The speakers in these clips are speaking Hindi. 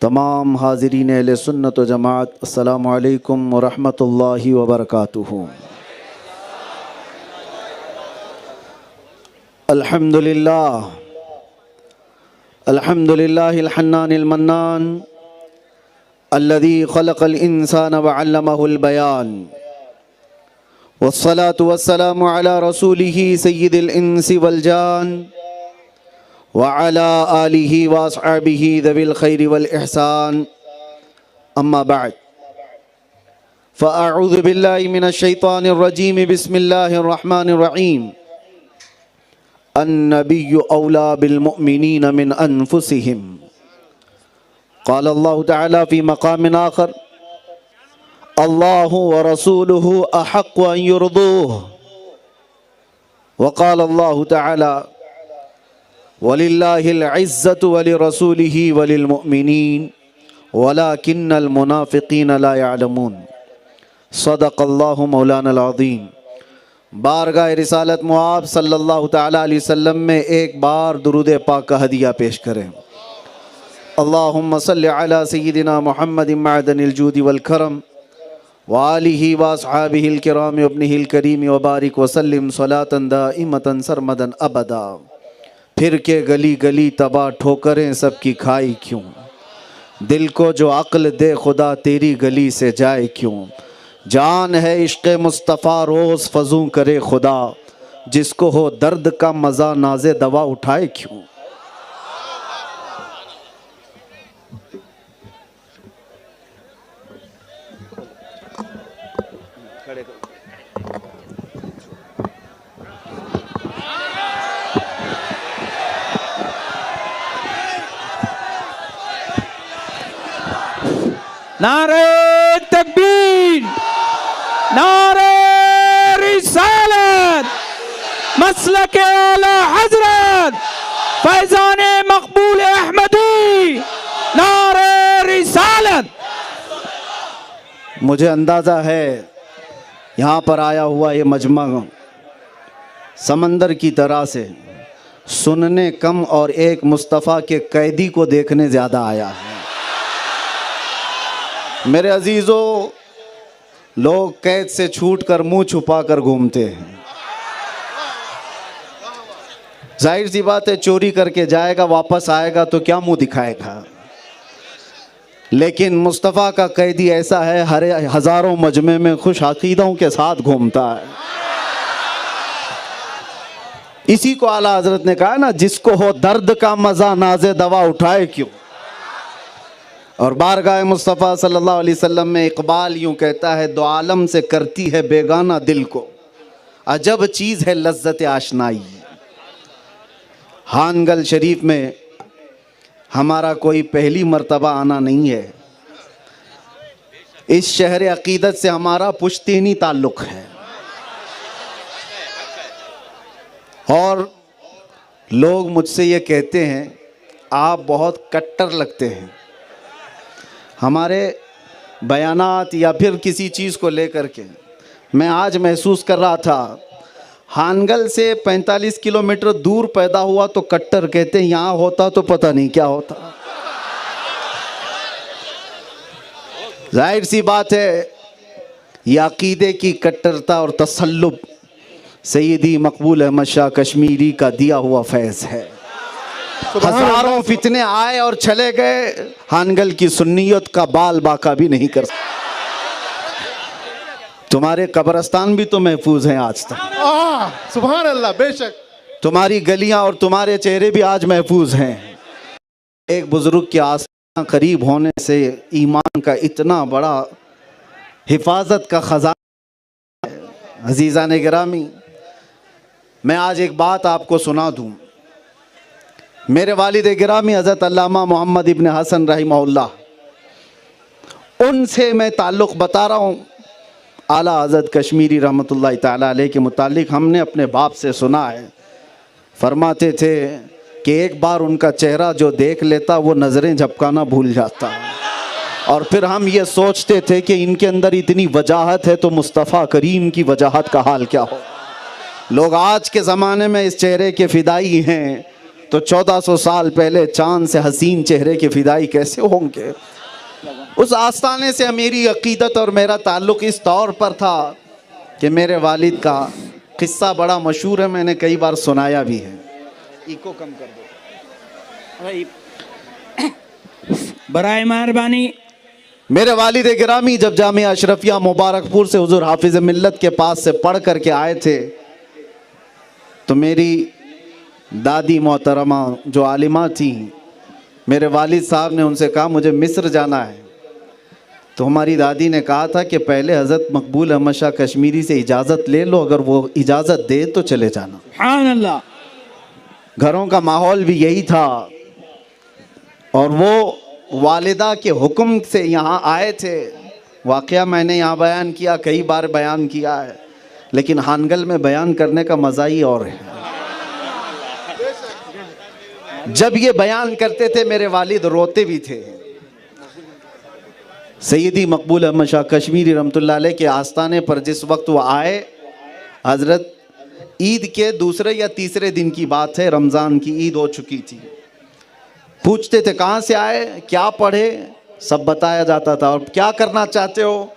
तमाम हाज़रीन अहले सुन्नत व जमात, अस्सलामु अलैकुम व रहमतुल्लाहि व बरकातुहू। अल्हम्दुलिल्लाह अल्हम्दुलिल्लाहिल हन्नानिल मन्नान अल्लज़ी खलक़ल इंसान व अल्लमहुल बयान वस्सलातु वस्सलामु अला रसूलिही सय्यिदिल इंसी वल जान व अला आलिही व अस्हाबिही ज़विल खैरि वल इहसान, अम्मा बअद। फ़अऊज़ु बिल्लाहि मिनश शैतानिर रजीम, बिस्मिल्लाहिर रहमानिर रहीम। अन्नबिय्यु औला बिल मुअमिनीन मिन अनफुसिहिम। क़ाल अल्लाहु तआला फ़ी मक़ामिन आख़र, अल्लाहु व रसूलुहु अहक़्क़ु अन युरदूह। व क़ाल अल्लाहु तआला वलिल्लाहिल इज़्ज़तु व लिरसूलिही व लिलमुअमिनीन वलाकिन्नल मुनाफ़िक़ीन ला यअलमून। सदक़ल्लाहु मौलाना अज़ीम। बारगाह रिसालत मुआब सल्लल्लाहु तआला अलैहि वसल्लम में एक बार दुरूद पाक का हदिया पेश करें। अल्लाहुम्मा सल्लि अला सय्यिदिना मुहम्मदिन मअदनिल जूदि वल करम व आलिही व अस्हाबिहिल किराम व इब्निहिल करीम व बारिक व सल्लिम सलातन दाइमतन सरमदन अबदा। फिर के गली गली तबाह ठोकरें सबकी खाई क्यों, दिल को जो अक्ल दे खुदा तेरी गली से जाए क्यों। जान है इश्क़ मुस्तफ़ा रोज़ फजूं करे खुदा, जिसको हो दर्द का मज़ा नाज़े दवा उठाए क्यों। नारे तकबीर, नारे रिसालत, मसलके आला हजरत फैज़ान मकबूल अहमदी, नारे रिसालत। मुझे अंदाज़ा है यहाँ पर आया हुआ ये मजमा समंदर की तरह से सुनने कम और एक मुस्तफ़ा के कैदी को देखने ज़्यादा आया है। मेरे अजीज़ों, लोग कैद से छूटकर मुंह छुपाकर घूमते हैं। जाहिर सी बात है, चोरी करके जाएगा वापस आएगा तो क्या मुंह दिखाएगा। लेकिन मुस्तफ़ा का कैदी ऐसा है, हर हज़ारों मजमे में खुश अक़ीदों के साथ घूमता है। इसी को आला हज़रत ने कहा ना, जिसको हो दर्द का मज़ा नाज़े दवा उठाए क्यों। और बारगाह मुस्तफ़ा सल्लल्लाहु अलैहि वसल्लम में इक़बाल यूँ कहता है, दो आलम से करती है बेगाना दिल को, अजब चीज़ है लज्जत आशनाई। हानगल शरीफ में हमारा कोई पहली मर्तबा आना नहीं है। इस शहर अक़ीदत से हमारा पुश्तैनी ताल्लुक़ है और लोग मुझसे ये कहते हैं, आप बहुत कट्टर लगते हैं। हमारे बयानात या फिर किसी चीज़ को लेकर के मैं आज महसूस कर रहा था, हानगल से 45 किलोमीटर दूर पैदा हुआ तो कट्टर कहते हैं, यहाँ होता तो पता नहीं क्या होता। जाहिर सी बात है, यह अक़ीदे की कट्टरता और तसल्लुब सैयदी मकबूल अहमद शाह कश्मीरी का दिया हुआ फैज़ है। हज़ारों फितने आए और चले गए, हानगल की सुन्नियत का बाल बाका भी नहीं कर सकते। तुम्हारे कब्रिस्तान भी तो महफूज हैं आज तक। सुभान अल्लाह, बेशक। तुम्हारी गलियां और तुम्हारे चेहरे भी आज महफूज हैं। एक बुजुर्ग के आस्था करीब होने से ईमान का इतना बड़ा हिफाजत का खजाना है। अजीज़ान गिरामी, मैं आज एक बात आपको सुना दूं। मेरे वालिद गिरामी हज़रत अल्लामा मोहम्मद इब्न हसन रहिमहुल्लाह, उनसे मैं ताल्लुक़ बता रहा हूँ। आला हज़रत कश्मीरी रहमतुल्लाह ताला अलैह के मुतालिक हमने अपने बाप से सुना है, फरमाते थे कि एक बार उनका चेहरा जो देख लेता वो नज़रें झपकाना भूल जाता। और फिर हम ये सोचते थे कि इनके अंदर इतनी वजाहत है तो मुस्तफ़ा करीम की वजाहत का हाल क्या हो। लोग आज के ज़माने में इस चेहरे के फ़िदाई हैं, तो 1400 साल पहले चांद से हसीन चेहरे के फिदाई कैसे होंगे। उस आस्थाने से मेरी अकीदत और मेरा ताल्लुक़ इस तौर पर था कि मेरे वालिद का किस्सा बड़ा मशहूर है, मैंने कई बार सुनाया भी है। इको कम कर दो बराए मेहरबानी। मेरे वालिद गिरामी जब जामिया अशरफिया मुबारकपुर से हुजूर हाफिज मिल्लत के पास से पढ़ कर के आए थे तो मेरी दादी मोहतरमा जो आलिमा थी, मेरे वालिद साहब ने उनसे कहा मुझे मिस्र जाना है। तो हमारी दादी ने कहा था कि पहले हज़रत मकबूल अहमद शाह कश्मीरी से इजाज़त ले लो, अगर वो इजाज़त दे तो चले जाना। सुभान अल्लाह। घरों का माहौल भी यही था और वो वालिदा के हुक्म से यहाँ आए थे। वाक़या मैंने यहाँ बयान किया, कई बार बयान किया है, लेकिन हानगल में बयान करने का मज़ा ही और है। जब ये बयान करते थे मेरे वालिद रोते भी थे। सैयदी मकबूल अहमद शाह कश्मीरी रहमतुल्लाह अलैह के आस्थाने पर जिस वक्त वो आए, हज़रत ईद के दूसरे या तीसरे दिन की बात है, रमज़ान की ईद हो चुकी थी। पूछते थे कहाँ से आए, क्या पढ़े, सब बताया जाता था। और क्या करना चाहते हो?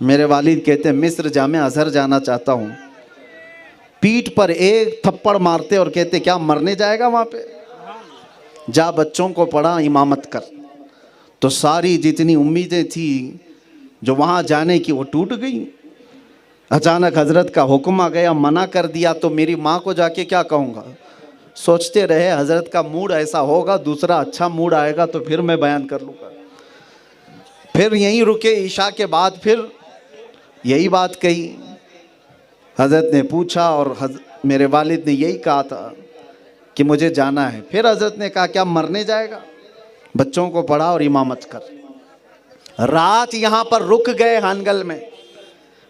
मेरे वालिद कहते मिस्र जामिया अज़हर जाना चाहता हूँ। पीठ पर एक थप्पड़ मारते और कहते क्या मरने जाएगा वहाँ पे, जा बच्चों को पढ़ा, इमामत कर। तो सारी जितनी उम्मीदें थी जो वहाँ जाने की वो टूट गई। अचानक हज़रत का हुक्म आ गया, मना कर दिया तो मेरी माँ को जाके क्या कहूँगा। सोचते रहे हज़रत का मूड ऐसा होगा, दूसरा अच्छा मूड आएगा तो फिर मैं बयान कर लूँगा। फिर यहीं रुके, ईशा के बाद फिर यही बात कही। हज़रत ने पूछा और मेरे वालिद ने यही कहा था कि मुझे जाना है। फिर हज़रत ने कहा क्या मरने जाएगा, बच्चों को पढ़ा और इमामत कर। रात यहाँ पर रुक गए हानगल में।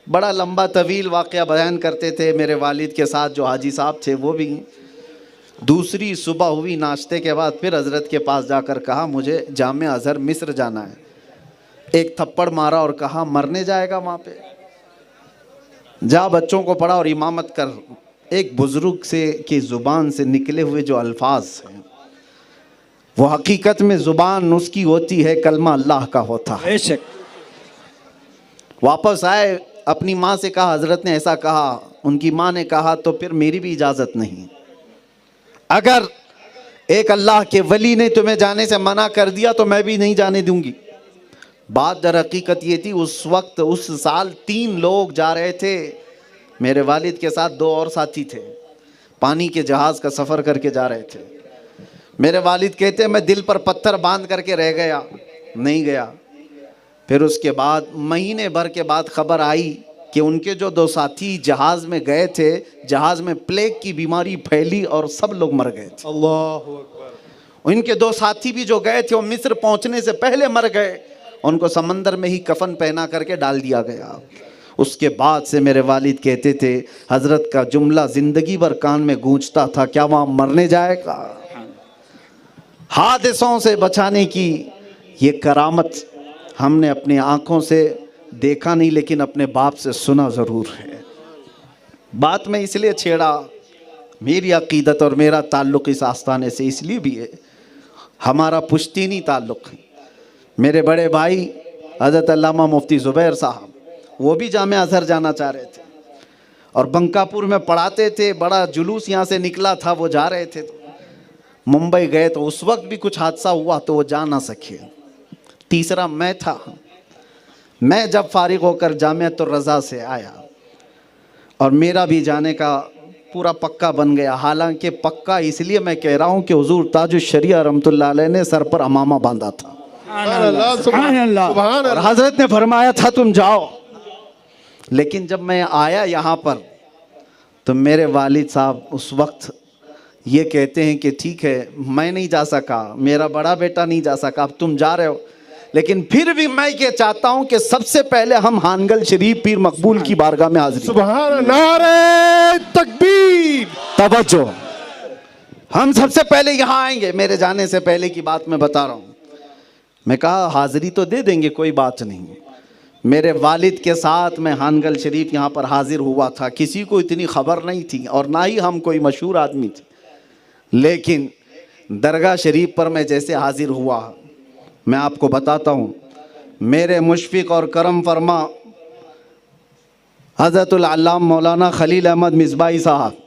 बड़ा लंबा तवील वाक़या बयान करते थे मेरे वालिद के साथ जो हाजी साहब थे वो भी। दूसरी सुबह हुई, नाश्ते के बाद फिर हज़रत के पास जाकर कहा मुझे जामिया अज़हर मिस्र जाना है। एक थप्पड़ मारा और कहा मरने जाएगा वहाँ पे, जा बच्चों को पढ़ा और इमामत कर। एक बुज़ुर्ग से की ज़ुबान से निकले हुए जो अल्फाज हैं वो हकीकत में ज़ुबान उसकी होती है, कलमा अल्लाह का होता है। बेशक। वापस आए, अपनी माँ से कहा हज़रत ने ऐसा कहा। उनकी माँ ने कहा तो फिर मेरी भी इजाज़त नहीं। अगर एक अल्लाह के वली ने तुम्हें जाने से मना कर दिया तो मैं भी नहीं जाने दूंगी। बात दर हकीकत ये थी, उस वक्त उस साल 3 लोग जा रहे थे मेरे वालिद के साथ, 2 और साथी थे। पानी के जहाज़ का सफ़र करके जा रहे थे। मेरे वालिद कहते मैं दिल पर पत्थर बांध करके रह गया, नहीं गया। फिर उसके बाद महीने भर के बाद खबर आई कि उनके जो 2 साथी जहाज़ में गए थे, जहाज़ में प्लेग की बीमारी फैली और सब लोग मर गए थे। अल्लाहु अकबर। उनके 2 साथी भी जो गए थे वो मिस्र पहुंचने से पहले मर गए। उनको समंदर में ही कफन पहना करके डाल दिया गया। उसके बाद से मेरे वालिद कहते थे हज़रत का जुमला ज़िंदगी भर कान में गूंजता था, क्या वहाँ मरने जाएगा। हादसों से बचाने की ये करामत हमने अपनी आँखों से देखा नहीं, लेकिन अपने बाप से सुना ज़रूर है। बात मैं इसलिए छेड़ा, मेरी अकीदत और मेरा ताल्लुक़ इस आस्थाने से इसलिए भी है, हमारा पुश्तीनी ताल्लुक़ है। मेरे बड़े भाई हज़रत अल्लामा मुफ्ती ज़ुबैर साहब वो भी जामिया अज़हर जाना चाह रहे थे और बंकापुर में पढ़ाते थे। बड़ा जुलूस यहाँ से निकला था, वो जा रहे थे। तो मुंबई गए तो उस वक्त भी कुछ हादसा हुआ तो वो जा ना सके। तीसरा मैं था। मैं जब फारिग होकर जामिअतुर रज़ा से आया और मेरा भी जाने का पूरा पक्का बन गया। हालांकि पक्का इसलिए मैं कह रहा हूँ कि हुजूर ताजुश शरिया रहमतुल्लाह अलैह ने सर पर अमामा बांधा था और हज़रत ने फरमाया था तुम जाओ। लेकिन जब मैं आया यहाँ पर तो मेरे वालिद साहब उस वक्त ये कहते हैं कि ठीक है मैं नहीं जा सका, मेरा बड़ा बेटा नहीं जा सका, अब तुम जा रहे हो। लेकिन फिर भी मैं ये चाहता हूं कि सबसे पहले हम हानगल शरीफ पीर मकबूल की बारगाह में हाजिर। सुभान नारे तकबीर। तवज्जो, हम सबसे पहले यहाँ आएंगे। मेरे जाने से पहले की बात मैं बता रहा हूँ। मैं कहा हाजिरी तो दे देंगे, कोई बात नहीं। मेरे वालिद के साथ मैं हानगल शरीफ यहाँ पर हाजिर हुआ था। किसी को इतनी खबर नहीं थी और ना ही हम कोई मशहूर आदमी थे, लेकिन दरगाह शरीफ पर मैं जैसे हाजिर हुआ, मैं आपको बताता हूँ, मेरे मुशफ़िक़ और करम फरमा हज़रतुल अल्लामा मौलाना खलील अहमद मिसबाही साहब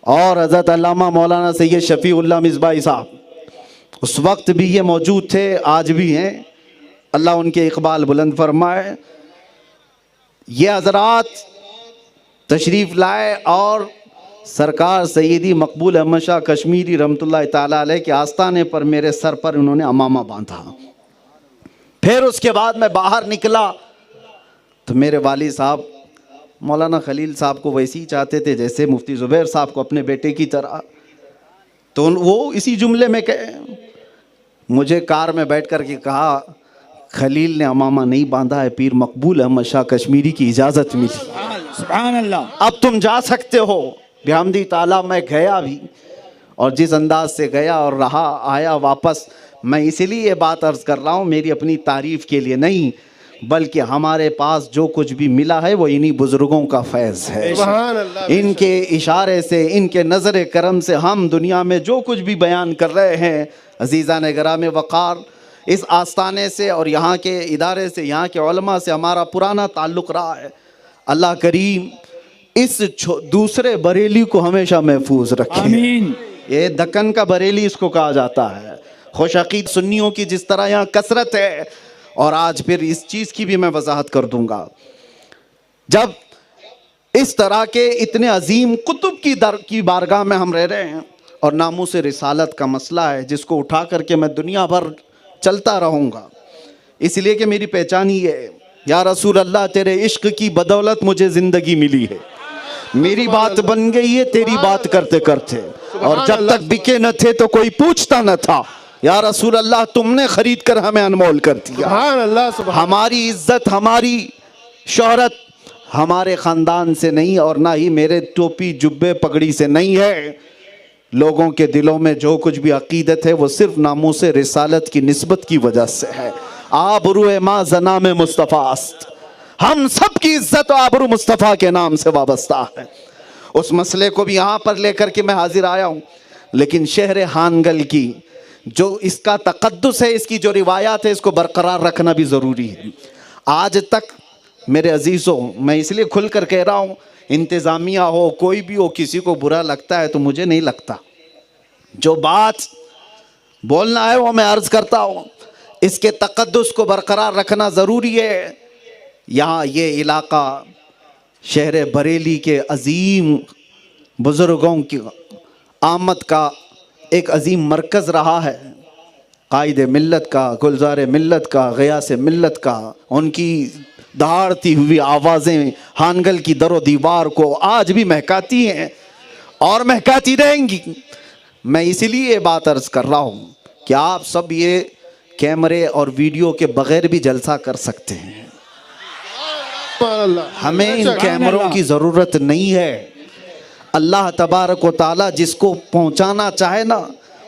और हज़रत अल्लामा मौलाना सैयद शफ़ीउल्लाह मिसबाही साहब उस वक्त भी ये मौजूद थे, आज भी हैं, अल्लाह उनके इक़बाल बुलंद फरमाए। ये हज़रात तशरीफ़ लाए और सरकार सैयदी मकबूल अहमद शाह कश्मीरी रहमतुल्लाह ताला अलैह के आस्ताने पर मेरे सर पर उन्होंने अमामा बांधा। फिर उसके बाद मैं बाहर निकला तो मेरे वाली साहब मौलाना खलील साहब को वैसे ही चाहते थे जैसे मुफ्ती ज़ुबैर साहब को अपने बेटे की तरह, तो वो इसी जुमले में कहे, मुझे कार में बैठ कर के कहा, खलील ने अमामा नहीं बांधा है, पीर मकबूल अहमद शाह कश्मीरी की इजाज़त मिली, सुभान अल्लाह, अब तुम जा सकते हो। बिहम्दी ताला मैं गया भी, और जिस अंदाज से गया और रहा आया वापस, मैं इसलिए ये बात अर्ज़ कर रहा हूँ मेरी अपनी तारीफ़ के लिए नहीं, बल्कि हमारे पास जो कुछ भी मिला है वो इन्हीं बुज़ुर्गों का फैज़ है। सुभान अल्लाह। इनके इशारे से, इनके नज़र करम से हम दुनिया में जो कुछ भी बयान कर रहे हैं, अज़ीज़ान गिराम वक़ार, इस आस्ताने से और यहाँ के इदारे से, यहाँ के उलमा से हमारा पुराना ताल्लुक़ रहा है। अल्लाह करीम इस दूसरे बरेली को हमेशा महफूज रखे। आमीन। ये दक्कन का बरेली इसको कहा जाता है। खुशअक़ीद सुन्नियों की जिस तरह यहाँ कसरत है, और आज फिर इस चीज़ की भी मैं वजाहत कर दूंगा, जब इस तरह के इतने अजीम कुतुब की बारगाह में हम रह रहे हैं और नामूस रिसालत का मसला है जिसको उठा करके मैं दुनिया भर चलता रहूँगा, इसलिए कि मेरी पहचान ही है, या रसूल अल्लाह तेरे इश्क की बदौलत मुझे ज़िंदगी मिली है, मेरी बात बन गई है तेरी बात करते करते, और जब तक बिके न थे तो कोई पूछता न था, या रसूल अल्लाह तुमने खरीद कर हमें अनमोल कर दिया। सुभान अल्लाह, सुभान। हमारी इज्जत, हमारी शोहरत हमारे ख़ानदान से नहीं और ना ही मेरे टोपी जुब्बे पगड़ी से नहीं है, लोगों के दिलों में जो कुछ भी अकीदत है वो सिर्फ नामूस रिसालत की निस्बत की वजह से है। आबरू माँ जना में मुस्तफ़ास्त, हम सब की इज्जत आबरू मुस्तफ़ा के नाम से वाबस्ता है। उस मसले को भी यहाँ पर लेकर के मैं हाजिर आया हूँ, लेकिन शहर हानगल की जो इसका तक़द्दुस है, इसकी जो रिवायात है, इसको बरकरार रखना भी ज़रूरी है। आज तक मेरे अजीज़ों, मैं इसलिए खुल कर कह रहा हूँ, इंतज़ामिया हो कोई भी हो, किसी को बुरा लगता है तो मुझे नहीं लगता, जो बात बोलना है वो मैं अर्ज़ करता हूँ, इसके तक़द्दुस को बरकरार रखना ज़रूरी है। यहाँ ये इलाका शहर बरेली के अजीम बुज़ुर्गों की आमद का एक अजीम मरकज़ रहा है, कायद मिल्लत का, गुलजार मिल्लत का, गयास मिल्लत का, उनकी दहाड़ती हुई आवाज़ें हानगल की दरो दीवार को आज भी महकाती हैं और महकाती रहेंगी। मैं इसीलिए ये बात अर्ज़ कर रहा हूँ कि आप सब ये कैमरे और वीडियो के बग़ैर भी जलसा कर सकते हैं, हमें इन कैमरों की ज़रूरत नहीं है। अल्लाह तबारक व ताला जिसको पहुंचाना चाहे ना,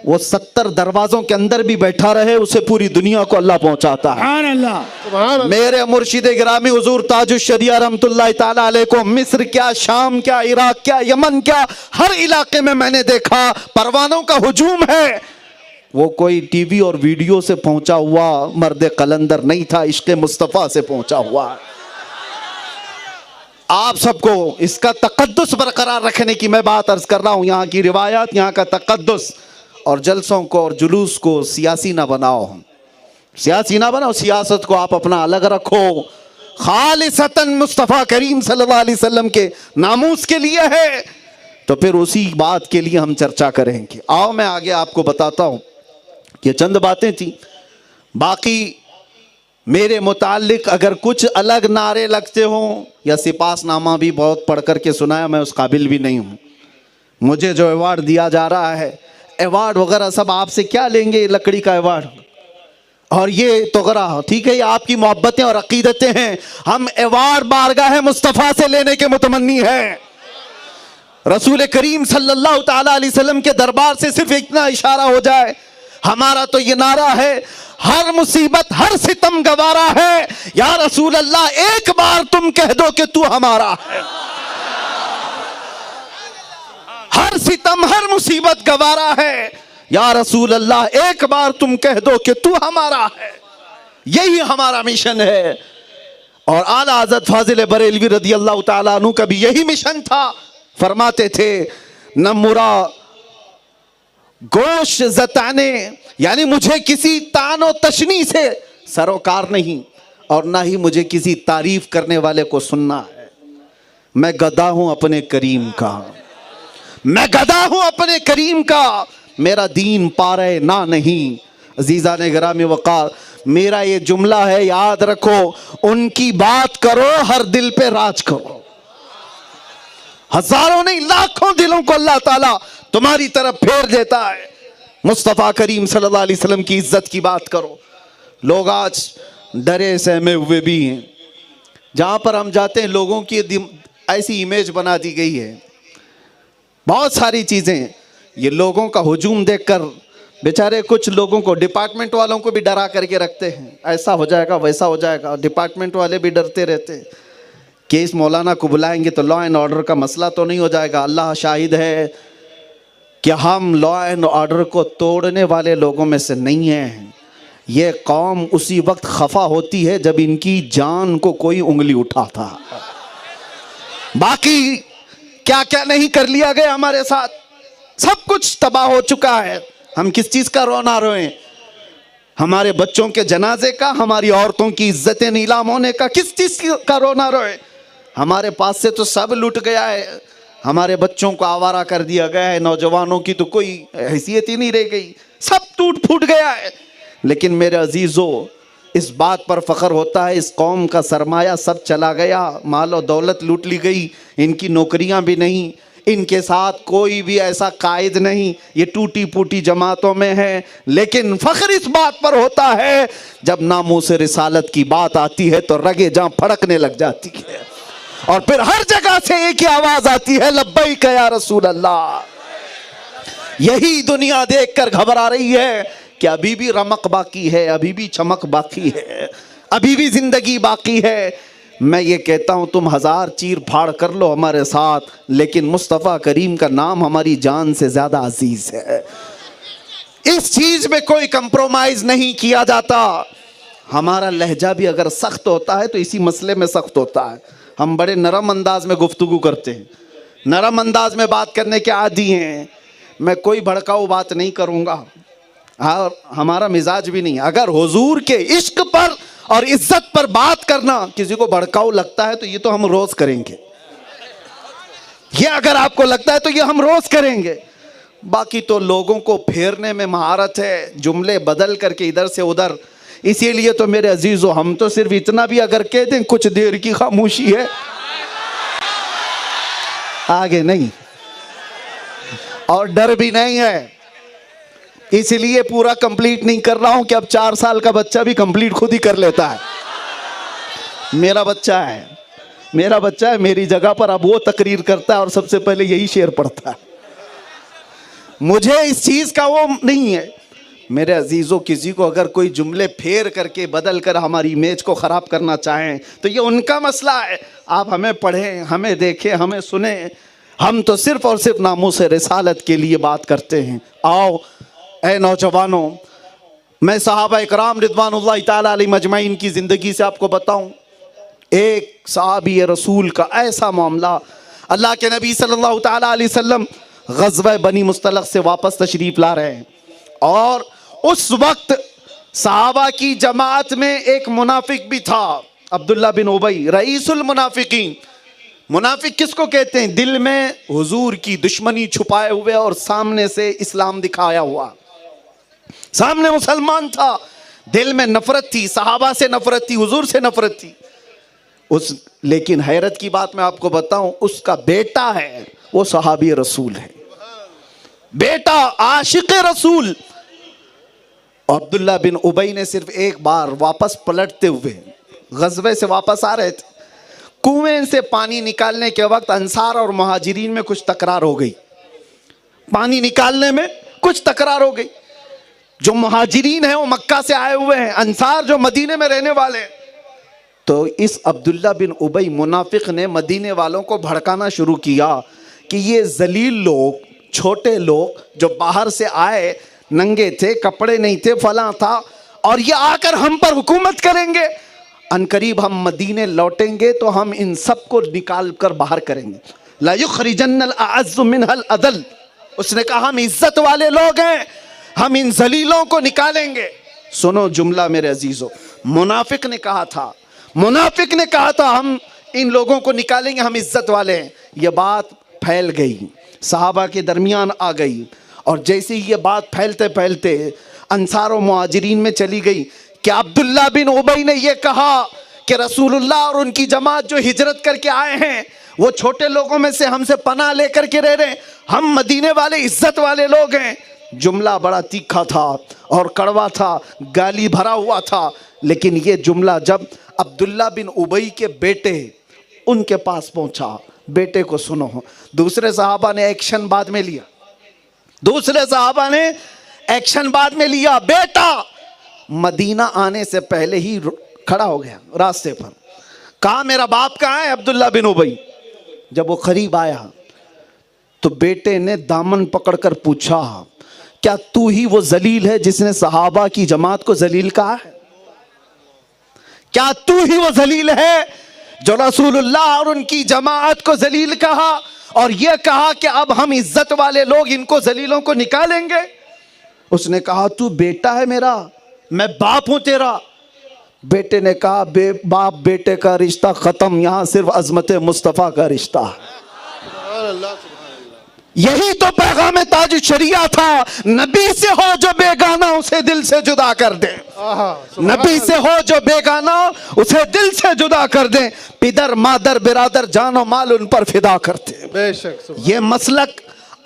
वो 70 दरवाज़ों के अंदर भी बैठा रहे, उसे पूरी दुनिया को अल्लाह पहुंचाता है। सुभान अल्लाह। मेरे मुर्शिद गिरामी हुजूर ताजुश शरिया रहमतुल्लाह ताला अलैह को मिस्र क्या, शाम क्या, इराक क्या, यमन क्या, हर इलाके में मैंने देखा परवानों का हुजूम है। वो कोई टीवी और वीडियो से पहुंचा हुआ मर्द कलंदर नहीं था, इश्क़ मुस्तफ़ा से पहुंचा हुआ। आप सबको इसका तक़द्दुस बरकरार रखने की मैं बात अर्ज़ कर रहा हूँ। यहाँ की रिवायात, यहाँ का तक़द्दुस, और जलसों को और जुलूस को सियासी ना बनाओ, सियासी ना बनाओ, सियासत को आप अपना अलग रखो, खालिसतन मुस्तफ़ा करीम सल्लल्लाहु अलैहि वसल्लम के नामूस के लिए है, तो फिर उसी बात के लिए हम चर्चा करेंगे। आओ मैं आगे आपको बताता हूँ, ये चंद बातें थी, बाकी मेरे मुतालिक अगर कुछ अलग नारे लगते हों या सिपासनामा भी बहुत पढ़ कर के सुनाया, मैं उस काबिल भी नहीं हूँ। मुझे जो अवार्ड दिया जा रहा है, अवार्ड वगैरह सब आपसे क्या लेंगे, लकड़ी का अवार्ड और ये तोगरा, ठीक है, ये आपकी मोहब्बतें और अकीदतें हैं। हम अवार्ड बारगाह मुस्तफ़ा से लेने के मुतमन्नी हैं। रसूल करीम सल्लल्लाहु ताला अलैहि वसल्लम के दरबार से सिर्फ इतना इशारा हो जाए, हमारा तो ये नारा है, हर मुसीबत हर सितम गवारा है, या रसूल अल्लाह एक बार तुम कह दो कि तू हमारा है। हर सितम हर मुसीबत गवारा है, या रसूल अल्लाह, एक बार तुम कह दो कि तू हमारा है, यही हमारा मिशन है। और आला हज़रत फाजिल बरेलवी रदी अल्लाह ताला अन्हु का भी यही मिशन था। फरमाते थे न मुरा गोश जताने, यानी मुझे किसी तानो तशनी से सरोकार नहीं और ना ही मुझे किसी तारीफ करने वाले को सुनना है। मैं गदा हूं अपने करीम का, मैं गदा हूं अपने करीम का, मेरा दीन पारे ना नहीं। अजीजा ने गिरामी वक़ार, मेरा ये जुमला है, याद रखो, उनकी बात करो, हर दिल पे राज करो। हजारों नहीं लाखों दिलों को अल्लाह ताला तुम्हारी तरफ फेर देता है। मुस्तफ़ा करीम सल्लल्लाहु अलैहि वसल्लम की इज्जत की बात करो। लोग आज डरे सहमे हुए भी हैं। जहां पर हम जाते हैं लोगों की ऐसी इमेज बना दी गई है, बहुत सारी चीजें। ये लोगों का हुजूम देखकर बेचारे कुछ लोगों को, डिपार्टमेंट वालों को भी डरा करके रखते हैं, ऐसा हो जाएगा वैसा हो जाएगा। डिपार्टमेंट वाले भी डरते रहते हैं कि इस मौलाना को बुलाएंगे तो लॉ एंड ऑर्डर का मसला तो नहीं हो जाएगा। अल्लाह शाहिद है कि हम लॉ एंड ऑर्डर को तोड़ने वाले लोगों में से नहीं हैं। ये कौम उसी वक्त खफा होती है जब इनकी जान को कोई उंगली उठाता। बाकी क्या क्या नहीं कर लिया गया हमारे साथ, सब कुछ तबाह हो चुका है। हम किस चीज का रोना रोएं? हमारे बच्चों के जनाजे का, हमारी औरतों की इज्जतें नीलाम होने का, किस चीज का रोना रोएं? हमारे पास से तो सब लूट गया है, हमारे बच्चों को आवारा कर दिया गया है, नौजवानों की तो कोई हैसियत ही नहीं रह गई, सब टूट फूट गया है। लेकिन मेरे अजीजों, इस बात पर फख्र होता है, इस कौम का सरमाया सब चला गया, माल और दौलत लूट ली गई, इनकी नौकरियां भी नहीं, इनके साथ कोई भी ऐसा कायद नहीं, ये टूटी फूटी जमातों में है। लेकिन फख्र इस बात पर होता है जब नामूस रिसालत की बात आती है तो रगे जहां फड़कने लग जाती है और फिर हर जगह से एक ही आवाज आती है, लब्बैक या रसूल अल्लाह। यही दुनिया देखकर घबरा रही है कि अभी भी रमक बाकी है, अभी भी चमक बाकी है, अभी भी जिंदगी बाकी है। मैं ये कहता हूं तुम हजार चीर फाड़ कर लो हमारे साथ, लेकिन मुस्तफ़ा करीम का नाम हमारी जान से ज्यादा अजीज है। इस चीज में कोई कंप्रोमाइज नहीं किया जाता। हमारा लहजा भी अगर सख्त होता है तो इसी मसले में सख्त होता है। हम बड़े नरम अंदाज में गुफ्तगू करते हैं, नरम अंदाज में बात करने के आदी हैं। मैं कोई भड़काऊ बात नहीं करूंगा, हाँ, हमारा मिजाज भी नहीं। अगर हुजूर के इश्क पर और इज्जत पर बात करना किसी को भड़काऊ लगता है तो ये तो हम रोज करेंगे, ये अगर आपको लगता है तो ये हम रोज करेंगे। बाकी तो लोगों को फेरने में महारत है, जुमले बदल करके इधर से उधर। इसीलिए तो मेरे अजीजों, हम तो सिर्फ इतना भी अगर कह दें कुछ देर की खामोशी है, आगे नहीं, और डर भी नहीं है। इसलिए पूरा कंप्लीट नहीं कर रहा हूं कि अब 4 साल का बच्चा भी कंप्लीट खुद ही कर लेता है। मेरा बच्चा है, मेरा बच्चा है, मेरी जगह पर अब वो तकरीर करता है और सबसे पहले यही शेर पढ़ता है। मुझे इस चीज का वो नहीं है। मेरे अजीजों, किसी को अगर कोई जुमले फेर करके बदल कर हमारी इमेज को खराब करना चाहें तो ये उनका मसला है। आप हमें पढ़ें, हमें देखें, हमें सुने, हम तो सिर्फ और सिर्फ नामूस रिसालत के लिए बात करते हैं। आओ ऐ नौजवानों, मैं सहाबा इकराम रिदवानुल्लाह ताला अलैहिम अजमईन की ज़िंदगी से आपको बताऊं। एक सहाबी रसूल का ऐसा मामला, अल्लाह के नबी सल्लल्लाहु ताला अलैहि वसल्लम ग़ज़वा बनी मुस्तलक़ से वापस तशरीफ़ ला रहे हैं और उस वक्त सहाबा की जमात में एक मुनाफिक भी था, अब्दुल्ला बिन उबई, रईसुल मुनाफिकीन। मुनाफिक किसको कहते हैं? दिल में हुजूर की दुश्मनी छुपाए हुए और सामने से इस्लाम दिखाया हुआ। सामने मुसलमान था, दिल में नफरत थी, सहाबा से नफरत थी, हुजूर से नफरत थी। लेकिन हैरत की बात मैं आपको बताऊं, उसका बेटा है वो सहाबी रसूल है, बेटा आशिक रसूल। अब्दुल्ला बिन उबई ने सिर्फ एक बार वापस पलटते हुए गज़वे से वापस आ रहे थे, कुएं से पानी निकालने के वक्त अंसार और मुहाजिरीन में कुछ तकरार हो गई। पानी निकालने में कुछ तकरार हो गई। जो मुहाजिरीन है वो मक्का से आए हुए हैं, अंसार जो मदीने में रहने वाले हैं। तो इस अब्दुल्ला बिन उबई मुनाफिक ने मदीने वालों को भड़काना शुरू किया कि ये जलील लोग, छोटे लोग जो बाहर से आए, नंगे थे, कपड़े नहीं थे, फला था, और ये आकर हम पर हुकूमत करेंगे। अनकरीब हम मदीने लौटेंगे तो हम इन सब को निकाल कर बाहर करेंगे। ला युखरिजन्नल अअज़्ज़ु मिनहल अदल। उसने कहा हम इज्जत वाले लोग हैं, हम इन जलीलों को निकालेंगे। सुनो जुमला मेरे अजीजों, मुनाफिक ने कहा था, मुनाफिक ने कहा था हम इन लोगों को निकालेंगे, हम इज्जत वाले हैं। ये बात फैल गई, सहाबा के दरमियान आ गई, और जैसे ही ये बात फैलते फैलते अंसार और मुहाजिरीन में चली गई कि अब्दुल्ला बिन उबई ने ये कहा कि रसूलुल्लाह और उनकी जमात जो हिजरत करके आए हैं वो छोटे लोगों में से हमसे पनाह लेकर के रह रहे हैं, हम मदीने वाले इज्जत वाले लोग हैं। जुमला बड़ा तीखा था और कड़वा था, गाली भरा हुआ था, लेकिन ये जुमला जब अब्दुल्ला बिन उबई के बेटे उनके पास पहुंचा, बेटे को सुनो, दूसरे सहाबा ने एक्शन बाद में लिया, दूसरे सहाबा ने एक्शन बाद में लिया। बेटा मदीना आने से पहले ही खड़ा हो गया रास्ते पर, कहा मेरा बाप कहाँ है अब्दुल्ला बिन उबई। जब वो करीब आया तो बेटे ने दामन पकड़कर पूछा, क्या तू ही वो जलील है जिसने सहाबा की जमात को जलील कहा है? क्या तू ही वो जलील है जो रसूलुल्लाह और उनकी जमात को जलील कहा और ये कहा कि अब हम इज्जत वाले लोग इनको जलीलों को निकालेंगे? उसने कहा तू बेटा है मेरा, मैं बाप हूं तेरा। बेटे ने कहा बाप बेटे का रिश्ता खत्म, यहां सिर्फ अजमत मुस्तफ़ा का रिश्ता है। यही तो पैगाम ताज शरिया था, नबी से हो जो बेगाना उसे दिल से जुदा कर दे, नबी से हो जो बेगाना उसे दिल से जुदा कर दे, पिदर मादर बिरादर जानो माल उन पर फिदा करते। बेशक ये मसलक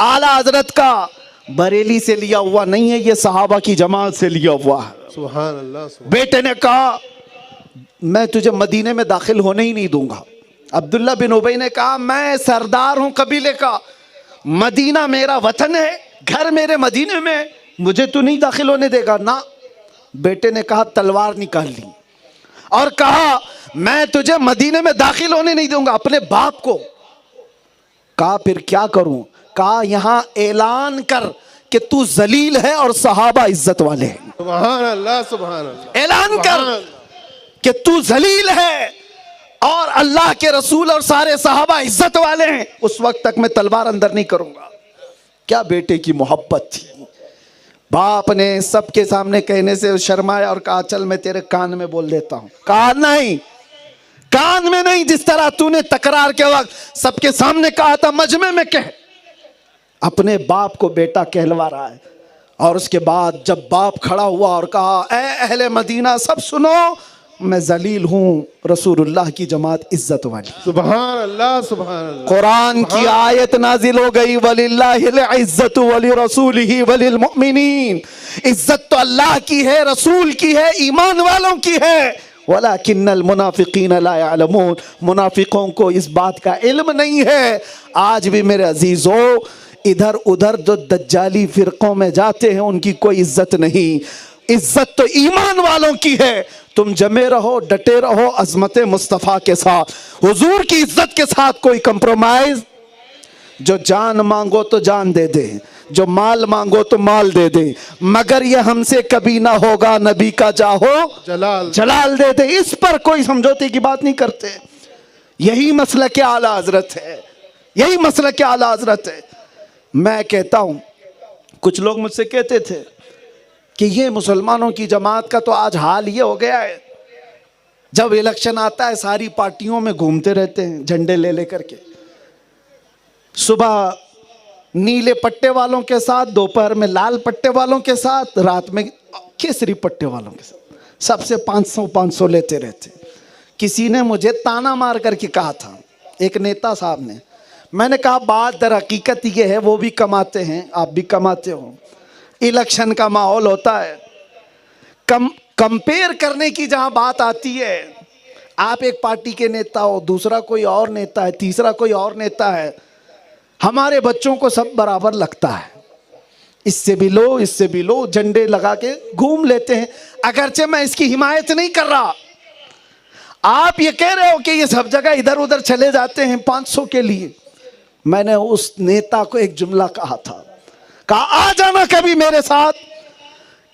आला हजरत का बरेली से लिया हुआ नहीं है, ये सहाबा की जमात से लिया हुआ है। सुभान अल्लाह। बेटे ने कहा मैं तुझे मदीने में दाखिल होने ही नहीं दूंगा। अब्दुल्ला बिन उबई ने कहा मैं सरदार हूं कबीले का, मदीना मेरा वतन है, घर मेरे मदीने में, मुझे तू नहीं दाखिल होने देगा ना। बेटे ने कहा तलवार निकाल ली और कहा मैं तुझे मदीने में दाखिल होने नहीं दूंगा। अपने बाप को कहा फिर क्या करूं? कहा यहां ऐलान कर कि तू जलील है और सहाबा इज्जत वाले हैं। सुभान अल्लाह, सुभान अल्लाह। ऐलान कर कि तू जलील है और अल्लाह के रसूल और सारे सहाबा इज्जत वाले हैं, उस वक्त तक मैं तलवार अंदर नहीं करूंगा। क्या बेटे की मोहब्बत थी। बाप ने सबके सामने कहने से शर्माया और कहा चल मैं तेरे कान में बोल देता हूं। कहा नहीं, कान में नहीं, जिस तरह तूने तकरार के वक्त सबके सामने कहा था मजमे में कह। अपने बाप को बेटा कहलवा रहा है। और उसके बाद जब बाप खड़ा हुआ और कहा ए अहले मदीना सब सुनो, मैं जलील हूं, रसूलुल्लाह की जमात इज्जत वाली। सुभान अल्लाह, सुभान अल्लाह। कुरान की आयत नाजिल हो गई वलिल्लाहिल इज्जतु वली रसूलिही वलिल मुमिनीन। इज्जत तो अल्लाह की है, रसूल की है, ईमान वालों की है। वलाकिन्नल मुनाफिकीन ला यअलमून। मुनाफिकों को इस बात का इल्म नहीं है। आज भी मेरे अजीजों इधर उधर जो दज्जाली फिरकों में जाते हैं उनकी कोई इज्जत नहीं, इज्जत तो ईमान वालों की है। तुम जमे रहो, डटे रहो अजमत मुस्तफ़ा के साथ, हुजूर की इज्जत के साथ कोई कंप्रोमाइज। जो जान मांगो तो जान दे दे, जो माल मांगो तो माल दे दे, मगर ये हमसे कभी ना होगा, नबी का चाहो जलाल जलाल दे दे। इस पर कोई समझौते की बात नहीं करते। यही मसला के आला हजरत है, यही मसला के आला हजरत है। मैं कहता हूं, कुछ लोग मुझसे कहते थे कि ये मुसलमानों की जमात का तो आज हाल ये हो गया है, जब इलेक्शन आता है सारी पार्टियों में घूमते रहते हैं झंडे ले लेकर के, सुबह नीले पट्टे वालों के साथ, दोपहर में लाल पट्टे वालों के साथ, रात में केसरी पट्टे वालों के साथ, सबसे 500 लेते रहते। किसी ने मुझे ताना मार करके कहा था, एक नेता साहब ने, मैंने कहा बात दर हकीकत ये है, वो भी कमाते हैं, आप भी कमाते हो, इलेक्शन का माहौल होता है, कंपेयर करने की जहां बात आती है, आप एक पार्टी के नेता हो, दूसरा कोई और नेता है, तीसरा कोई और नेता है, हमारे बच्चों को सब बराबर लगता है, इससे भी लो इससे भी लो, झंडे लगा के घूम लेते हैं। अगरचे मैं इसकी हिमायत नहीं कर रहा, आप ये कह रहे हो कि ये सब जगह इधर उधर चले जाते हैं 500 के लिए। मैंने उस नेता को एक जुमला कहा था, कहा आ जाना कभी मेरे साथ,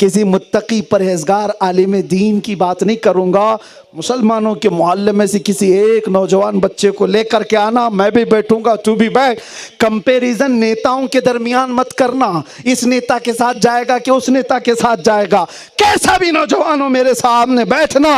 किसी मुत्तकी परहेजगार आलिम दीन की बात नहीं करूँगा। मुसलमानों के मोहल्ले में से किसी एक नौजवान बच्चे को लेकर के आना, मैं भी बैठूंगा, तू भी बैठ। कंपैरिजन नेताओं के दरमियान मत करना, इस नेता के साथ जाएगा कि उस नेता के साथ जाएगा। कैसा भी नौजवान हो मेरे सामने बैठना,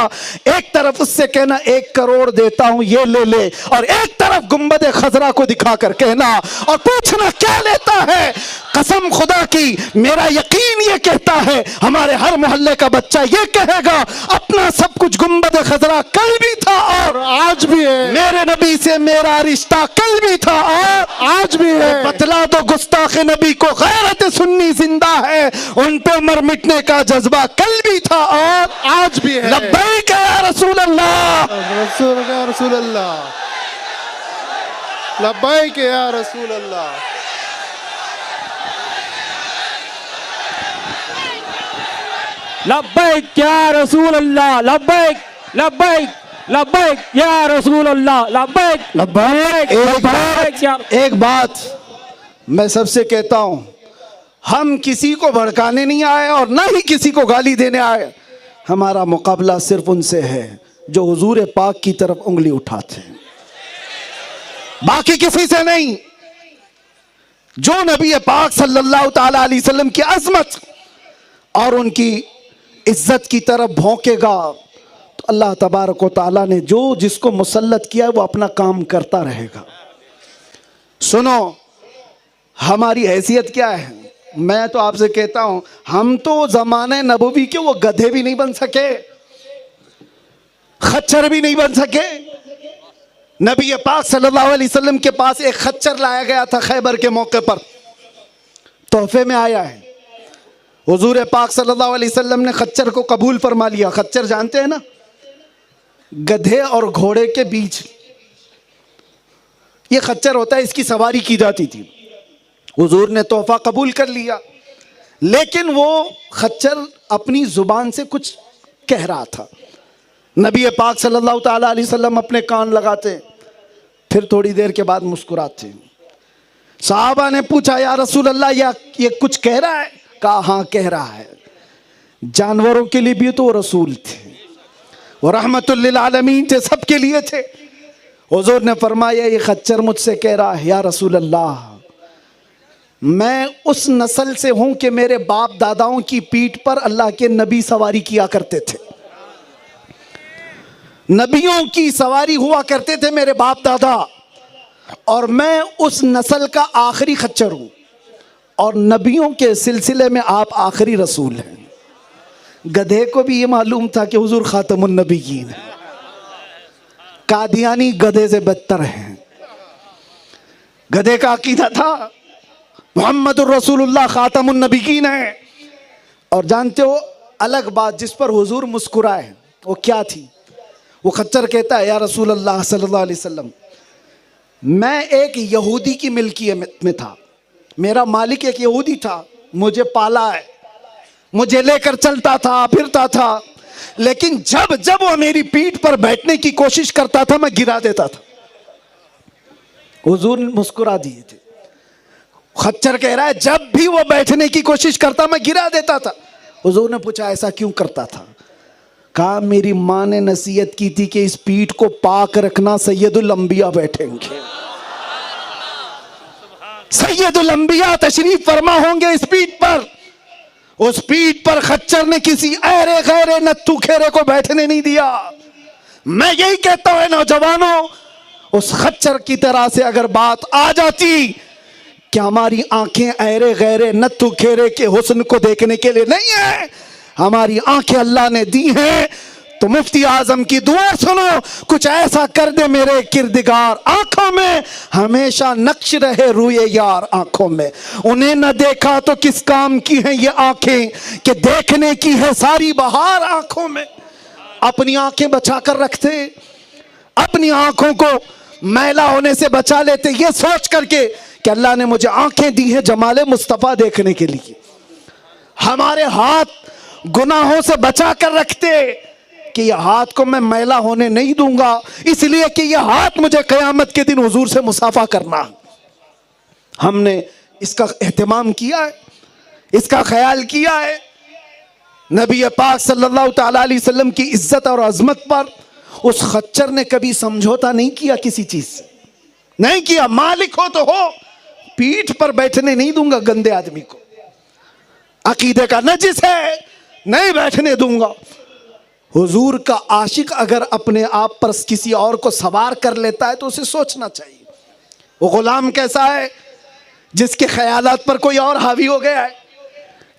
एक तरफ उससे कहना 1 करोड़ देता हूं ये ले ले, और एक तरफ गुंबद खजरा को दिखा कर कहना और पूछना क्या लेता है। कसम खुदा की मेरा यकीन ये कहता है हमारे हर मोहल्ले का बच्चा ये कहेगा अपना सब कुछ गुंबद खजरा कल भी था और आज भी है। मेरे नबी से मेरा रिश्ता कल भी था और आज भी है। बतला दो गुस्ताख नबी को गैरत सुन्नी जिंदा है, उन पे मर मिटने का जज्बा कल भी था और आज भी है। लब्बैक या रसूल अल्लाह, रसूल अल्लाह, लब्बैक या रसूल अल्लाह। लब्बैक या रसूल अल्लाह, लब्बैक लब्बैक लब्बैक या रसूल अल्लाह, लब्बैक लब्बैक लब्बैक या एक बात मैं सबसे कहता हूं, हम किसी को भड़काने नहीं आए और ना ही किसी को गाली देने आए। हमारा मुकाबला सिर्फ उनसे है जो हुजूर पाक की तरफ उंगली उठाते हैं, बाकी किसी से नहीं। जो नबी पाक सल्लल्लाहु ताला अलैहि वसल्लम की अजमत और उनकी इज्जत की तरफ भौंकेगा तो अल्लाह तबारक व तआला ने जो जिसको मुसल्लत किया है वो अपना काम करता रहेगा। सुनो, हमारी हैसियत क्या है? मैं तो आपसे कहता हूं, हम तो जमाने नबवी के वो गधे भी नहीं बन सके, खच्चर भी नहीं बन सके। नबी पाक सल्लल्लाहु अलैहि वसल्लम के पास एक खच्चर लाया गया था, खैबर के मौके पर तोहफे में आया है। हुजूर पाक सल्लल्लाहु अलैहि वसल्लम ने खच्चर को कबूल फरमा लिया। खच्चर जानते हैं ना, गधे और घोड़े के बीच ये खच्चर होता है, इसकी सवारी की जाती थी। हुजूर ने तोहफा कबूल कर लिया, लेकिन वो खच्चर अपनी जुबान से कुछ कह रहा था। नबी पाक सल्लल्लाहु ताला अलैहि वसल्लम अपने कान लगाते, फिर थोड़ी देर के बाद मुस्कुराते। सहाबा ने पूछा, या रसूल अल्लाह ये कुछ कह रहा है? कहा हाँ कह रहा है। जानवरों के लिए भी तो रसूल थे, वो रहमतुल लिल आलमीन थे, सबके लिए थे। हुजूर ने फरमाया ये खच्चर मुझसे कह रहा है, या रसूल अल्लाह मैं उस नस्ल से हूं कि मेरे बाप दादाओं की पीठ पर अल्लाह के नबी सवारी किया करते थे, नबियों की सवारी हुआ करते थे मेरे बाप दादा, और मैं उस नस्ल का आखिरी खच्चर हूं और नबियों के सिलसिले में आप आखिरी रसूल हैं। गधे को भी ये मालूम था कि हुजूर खातमुन नबीयीन है। कादियानी गधे से बदतर हैं। गधे का अकीदा था मुहम्मदुर रसूलुल्लाह खातमुन नबीयीन है। और जानते हो अलग बात जिस पर हुजूर मुस्कुराए वो क्या थी? वो खच्चर कहता है, या रसूल अल्लाह सल्लल्लाहु अलैहि वसल्लम मैं एक यहूदी की मिल्कियत में था, मेरा मालिक एक यहूदी था, मुझे पाला है, मुझे लेकर चलता था, फिरता था, लेकिन जब जब वो मेरी पीठ पर बैठने की कोशिश करता था मैं गिरा देता था। हुजूर मुस्कुरा दिए थे। खच्चर कह रहा है जब भी वो बैठने की कोशिश करता मैं गिरा देता था। हुजूर ने पूछा ऐसा क्यों करता था? कहा मेरी माँ ने नसीहत की थी कि इस पीठ को पाक रखना, सैयदुल अंबिया बैठेंगे, सैयदुल अंबिया तशरीफ फरमा होंगे इस पीठ पर। उस पीठ पर खच्चर ने किसी ऐरे गैरे नत्थु खेरे को बैठने नहीं दिया। मैं यही कहता हूं नौजवानों, उस खच्चर की तरह से अगर बात आ जाती कि हमारी आंखें ऐरे गैरे नत्थु खेरे के हुस्न को देखने के लिए नहीं है, हमारी आंखें अल्लाह ने दी हैं, तो मुफ्ती आजम की दुआ सुनो, कुछ ऐसा कर दे मेरे किरदगार आंखों में हमेशा नक्श रहे रूए यार आंखों में। उन्हें न देखा तो किस काम की हैं ये आंखें कि देखने की है सारी बहार आंखों में। अपनी आंखें बचा कर रखते, अपनी आंखों को मैला होने से बचा लेते, ये सोच करके कि अल्लाह ने मुझे आंखें दी है जमाले मुस्तफ़ा देखने के लिए। हमारे हाथ गुनाहों से बचा कर रखते कि यह हाथ को मैं मैला होने नहीं दूंगा, इसलिए कि यह हाथ मुझे क़यामत के दिन हुजूर से मुसाफा करना। हमने इसका एहतमाम किया है, इसका ख्याल किया है। नबी पाक सल्लल्लाहु ताला अलैहि वसल्लम की इज्जत और अजमत पर उस खच्चर ने कभी समझौता नहीं किया, किसी चीज से नहीं किया। मालिक हो तो हो, पीठ पर बैठने नहीं दूंगा गंदे आदमी को, अकीदे का नजिस है, नहीं बैठने दूंगा। हुजूर का आशिक अगर अपने आप पर किसी और को सवार कर लेता है तो उसे सोचना चाहिए। वो गुलाम कैसा है? जिसके ख्यालात पर कोई और हावी हो गया है,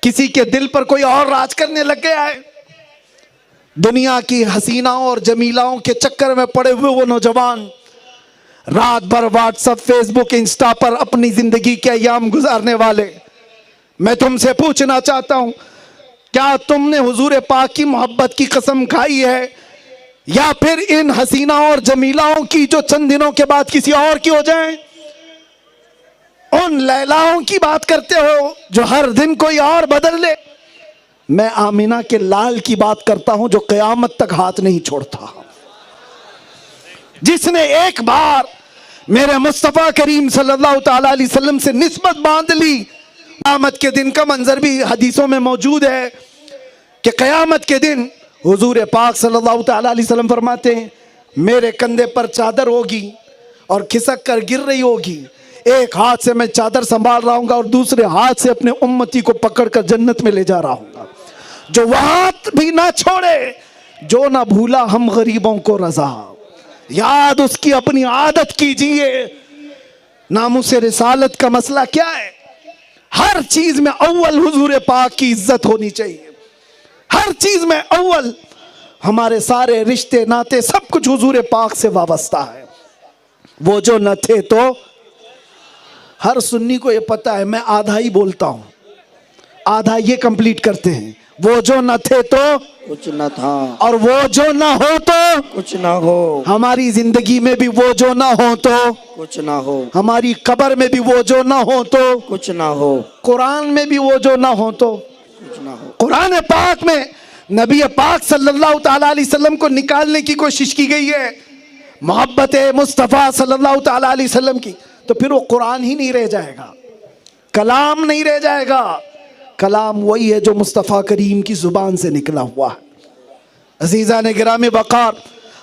किसी के दिल पर कोई और राज करने लग गया है। दुनिया की हसीनाओं और जमीलाओं के चक्कर में पड़े हुए वो नौजवान रात भर व्हाट्सएप, फेसबुक, इंस्टा पर अपनी जिंदगी के अयाम गुजारने वाले, मैं तुमसे पूछना चाहता हूं, क्या तुमने हुजूर पाक की मोहब्बत की कसम खाई है, या फिर इन हसीनाओं और जमीलाओं की जो चंद दिनों के बाद किसी और की हो जाएं? उन लैलाओं की बात करते हो जो हर दिन कोई और बदल ले। मैं आमिना के लाल की बात करता हूं जो कयामत तक हाथ नहीं छोड़ता, जिसने एक बार मेरे मुस्तफा करीम सल्लल्लाहु ताला अलैहि वसल्लम से निस्बत बांध ली। कयामत के दिन का मंजर भी हदीसों में मौजूद है कि कयामत के दिन हुजूर पाक सल्लल्लाहु ताला अलैहि वसल्लम फरमाते हैं, मेरे कंधे पर चादर होगी और खिसक कर गिर रही होगी, एक हाथ से मैं चादर संभाल रहा हूँ और दूसरे हाथ से अपने उम्मती को पकड़कर जन्नत में ले जा रहा हूँ, जो वहां भी ना छोड़े, जो ना भूला हम गरीबों को रजा। याद उसकी अपनी आदत कीजिए। नामुसे रिसालत का मसला क्या है? हर चीज में अव्वल हुजूर पाक की इज्जत होनी चाहिए, हर चीज में अव्वल। हमारे सारे रिश्ते नाते सब कुछ हुजूर पाक से वाबस्ता है। वो जो न थे तो, हर सुन्नी को ये पता है, मैं आधा ही बोलता हूं, आधा ये कंप्लीट करते हैं। वो जो न थे तो कुछ न था, और वो जो न हो तो कुछ न हो। हमारी जिंदगी में भी वो जो न हो तो कुछ न हो, हमारी कब्र में भी वो जो न हो तो कुछ न हो, कुरान में भी वो जो न हो तो कुछ न हो। कुरान पाक में नबी पाक सल्लल्लाहु ताला अलैहि वसल्लम को निकालने की कोशिश की गई है, मोहब्बत मुस्तफ़ा सल्लल्लाहु ताला अलैहि वसल्लम की, तो फिर वो कुरान ही नहीं रह जाएगा, कलाम नहीं रह जाएगा। कलाम वही है जो मुस्तफ़ा करीम की जुबान से निकला हुआ है। अजीज़ा ने गिरामी वक़ार,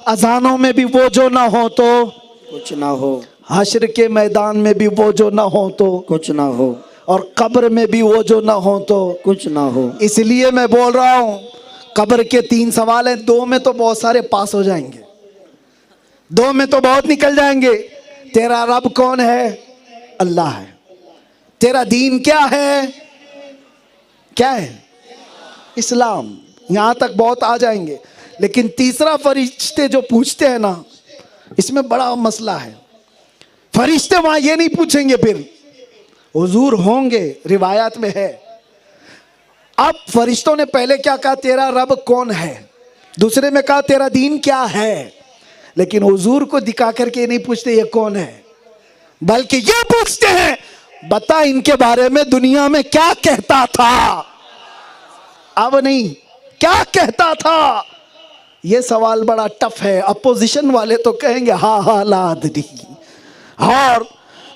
अजानों में भी वो जो ना हो तो कुछ ना हो, हश्र के मैदान में भी वो जो ना हो तो कुछ ना हो, और कब्र में भी वो जो ना हो तो कुछ ना हो। इसलिए मैं बोल रहा हूँ, कब्र के 3 सवाल हैं, 2 में तो बहुत सारे पास हो जाएंगे, 2 में तो बहुत निकल जाएंगे। तेरा रब कौन है? अल्लाह है। तेरा दीन क्या है? क्या है? इस्लाम। यहां तक बहुत आ जाएंगे। लेकिन तीसरा फरिश्ते जो पूछते हैं ना, इसमें बड़ा मसला है। फरिश्ते वहां ये नहीं पूछेंगे फिर हुजूर होंगे, रिवायत में है। अब फरिश्तों ने पहले क्या कहा? तेरा रब कौन है। दूसरे में कहा तेरा दीन क्या है। लेकिन हुजूर को दिखा करके नहीं पूछते ये कौन है, बल्कि ये पूछते हैं बता इनके बारे में दुनिया में क्या कहता था। अब नहीं, क्या कहता था। ये सवाल बड़ा टफ है। अपोजिशन वाले तो कहेंगे हा हा लादरी, और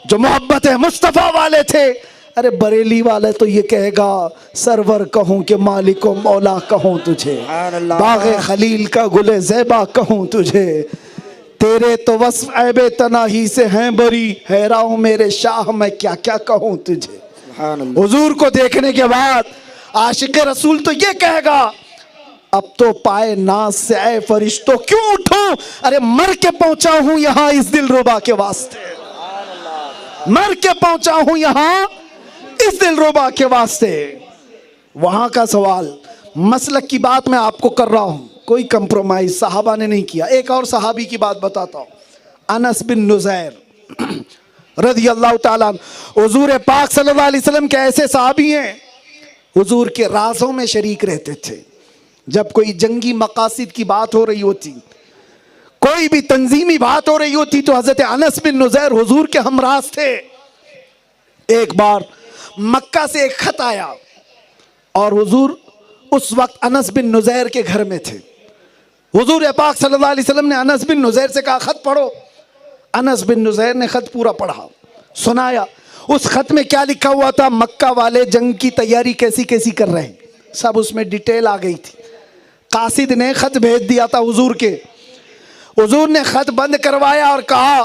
जो मोहब्बत मुस्तफ़ा वाले थे, अरे बरेली वाले तो ये कहेगा सरवर कहूं कि मालिको मौला कहूं तुझे, बाग़े खलील का गुले ज़ैबा कहूं तुझे, तेरे तो वस्फ़ ऐबे तनाही से हैं बरी, हैरान मेरे शाह मैं क्या क्या कहूं तुझे। हुजूर को देखने के बाद आशिक रसूल तो ये कहेगा अब तो पाए नाज से ऐ फरिश्तों क्यों उठूं, अरे मर के पहुंचा हूं यहां इस दिलरुबा के वास्ते, मर के पहुंचा हूं यहां इस दिलरुबा के वास्ते। वहां का सवाल, मसलक की बात मैं आपको कर रहा हूं, कोई कंप्रोमाइज सहाबा ने नहीं किया। एक और सहाबी की बात बताता हूं, अनस बिन नुज़ैर रज़ी अल्लाह ताला। हुजूर पाक सल्लल्लाहु अलैहि वसल्लम के ऐसे सहाबी हैं, हुजूर के राज़ों में शरीक रहते थे। जब कोई जंगी मकासिद की बात हो रही होती, कोई भी तंजीमी बात हो रही होती, तो हज़रत अनस बिन नुज़ैर हुजूर के हमराज थे। एक बार मक्का से एक खत आया और हुजूर उस वक्त अनस बिन नुज़ैर के घर में थे। हुजूर पाक सल्लल्लाहु अलैहि वसल्लम ने अनस बिन नुज़ैर से कहा खत पढ़ो। अनस बिन नुज़ैर ने खत पूरा पढ़ा, सुनाया। उस खत में क्या लिखा हुआ था? मक्का वाले जंग की तैयारी कैसी कैसी कर रहे हैं, सब उसमें डिटेल आ गई थी। कासिद ने खत भेज दिया था हुजूर के। हुजूर ने खत बंद करवाया और कहा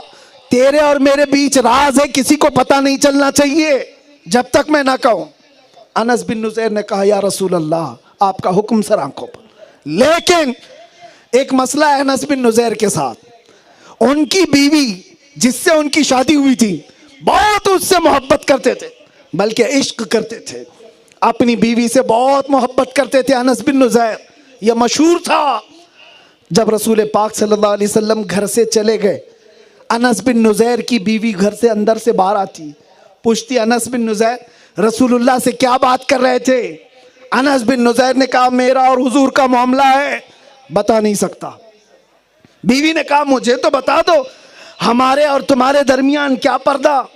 तेरे और मेरे बीच राज है, किसी को पता नहीं चलना चाहिए जब तक मैं ना कहूं। अनस बिन नुज़ैर ने कहा या रसूल अल्लाह आपका हुक्म सर आंखों पर। लेकिन एक मसला है अनस बिन नुज़ैर के साथ, उनकी बीवी जिससे उनकी शादी हुई थी बहुत उससे मोहब्बत करते थे, बल्कि इश्क करते थे, अपनी बीवी से बहुत मोहब्बत करते थे अनस बिन नुज़ैर। यह मशहूर था। जब रसूल पाक सल्लल्लाहु अलैहि वसल्लम घर से चले गए, अनस बिन नुज़ैर की बीवी घर से अंदर से बाहर आती, पूछती अनस बिन नुज़ैर रसूलुल्लाह से क्या बात कर रहे थे? अनस बिन नुज़ैर ने कहा मेरा और हुजूर का मामला है, बता नहीं सकता। बीवी ने कहा मुझे तो बता दो, हमारे और तुम्हारे दरमियान क्या पर्दा,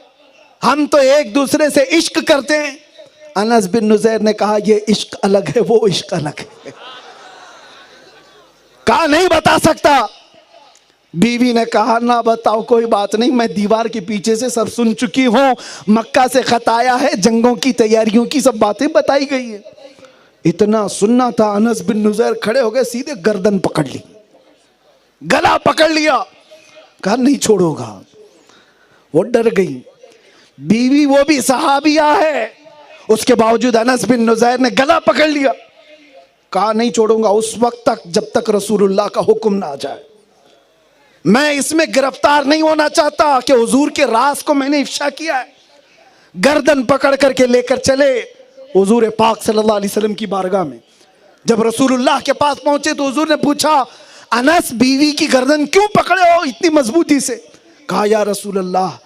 हम तो एक दूसरे से इश्क करते हैं। अनस बिन नुज़ैर ने कहा ये इश्क अलग है, वो इश्क अलग है। कहा नहीं बता सकता। बीवी ने कहा ना बताओ कोई बात नहीं, मैं दीवार के पीछे से सब सुन चुकी हूं, मक्का से खत आया है, जंगों की तैयारियों की सब बातें बताई गई है। इतना सुनना था, अनस बिन नुज़ैर खड़े हो गए, सीधे गर्दन पकड़ ली, गला पकड़ लिया, कहा नहीं छोड़ोगा। वो डर गई। बीवी वो भी सहाबिया है, उसके बावजूद अनस बिन नुज़ैर ने गला पकड़ लिया, कहा नहीं छोड़ूंगा उस वक्त तक जब तक रसूलुल्लाह का हुक्म ना आ जाए। मैं इसमें गिरफ्तार नहीं होना चाहता कि हुजूर के राज को मैंने इफ्शा किया है। गर्दन पकड़ करके लेकर चले हुजूर पाक सल्लल्लाहु अलैहि वसल्लम की बारगाह में। जब रसूलुल्लाह के पास पहुंचे तो हुजूर ने पूछा अनस बीवी की गर्दन क्यों पकड़े हो इतनी मजबूती से? कहा या रसूलल्लाह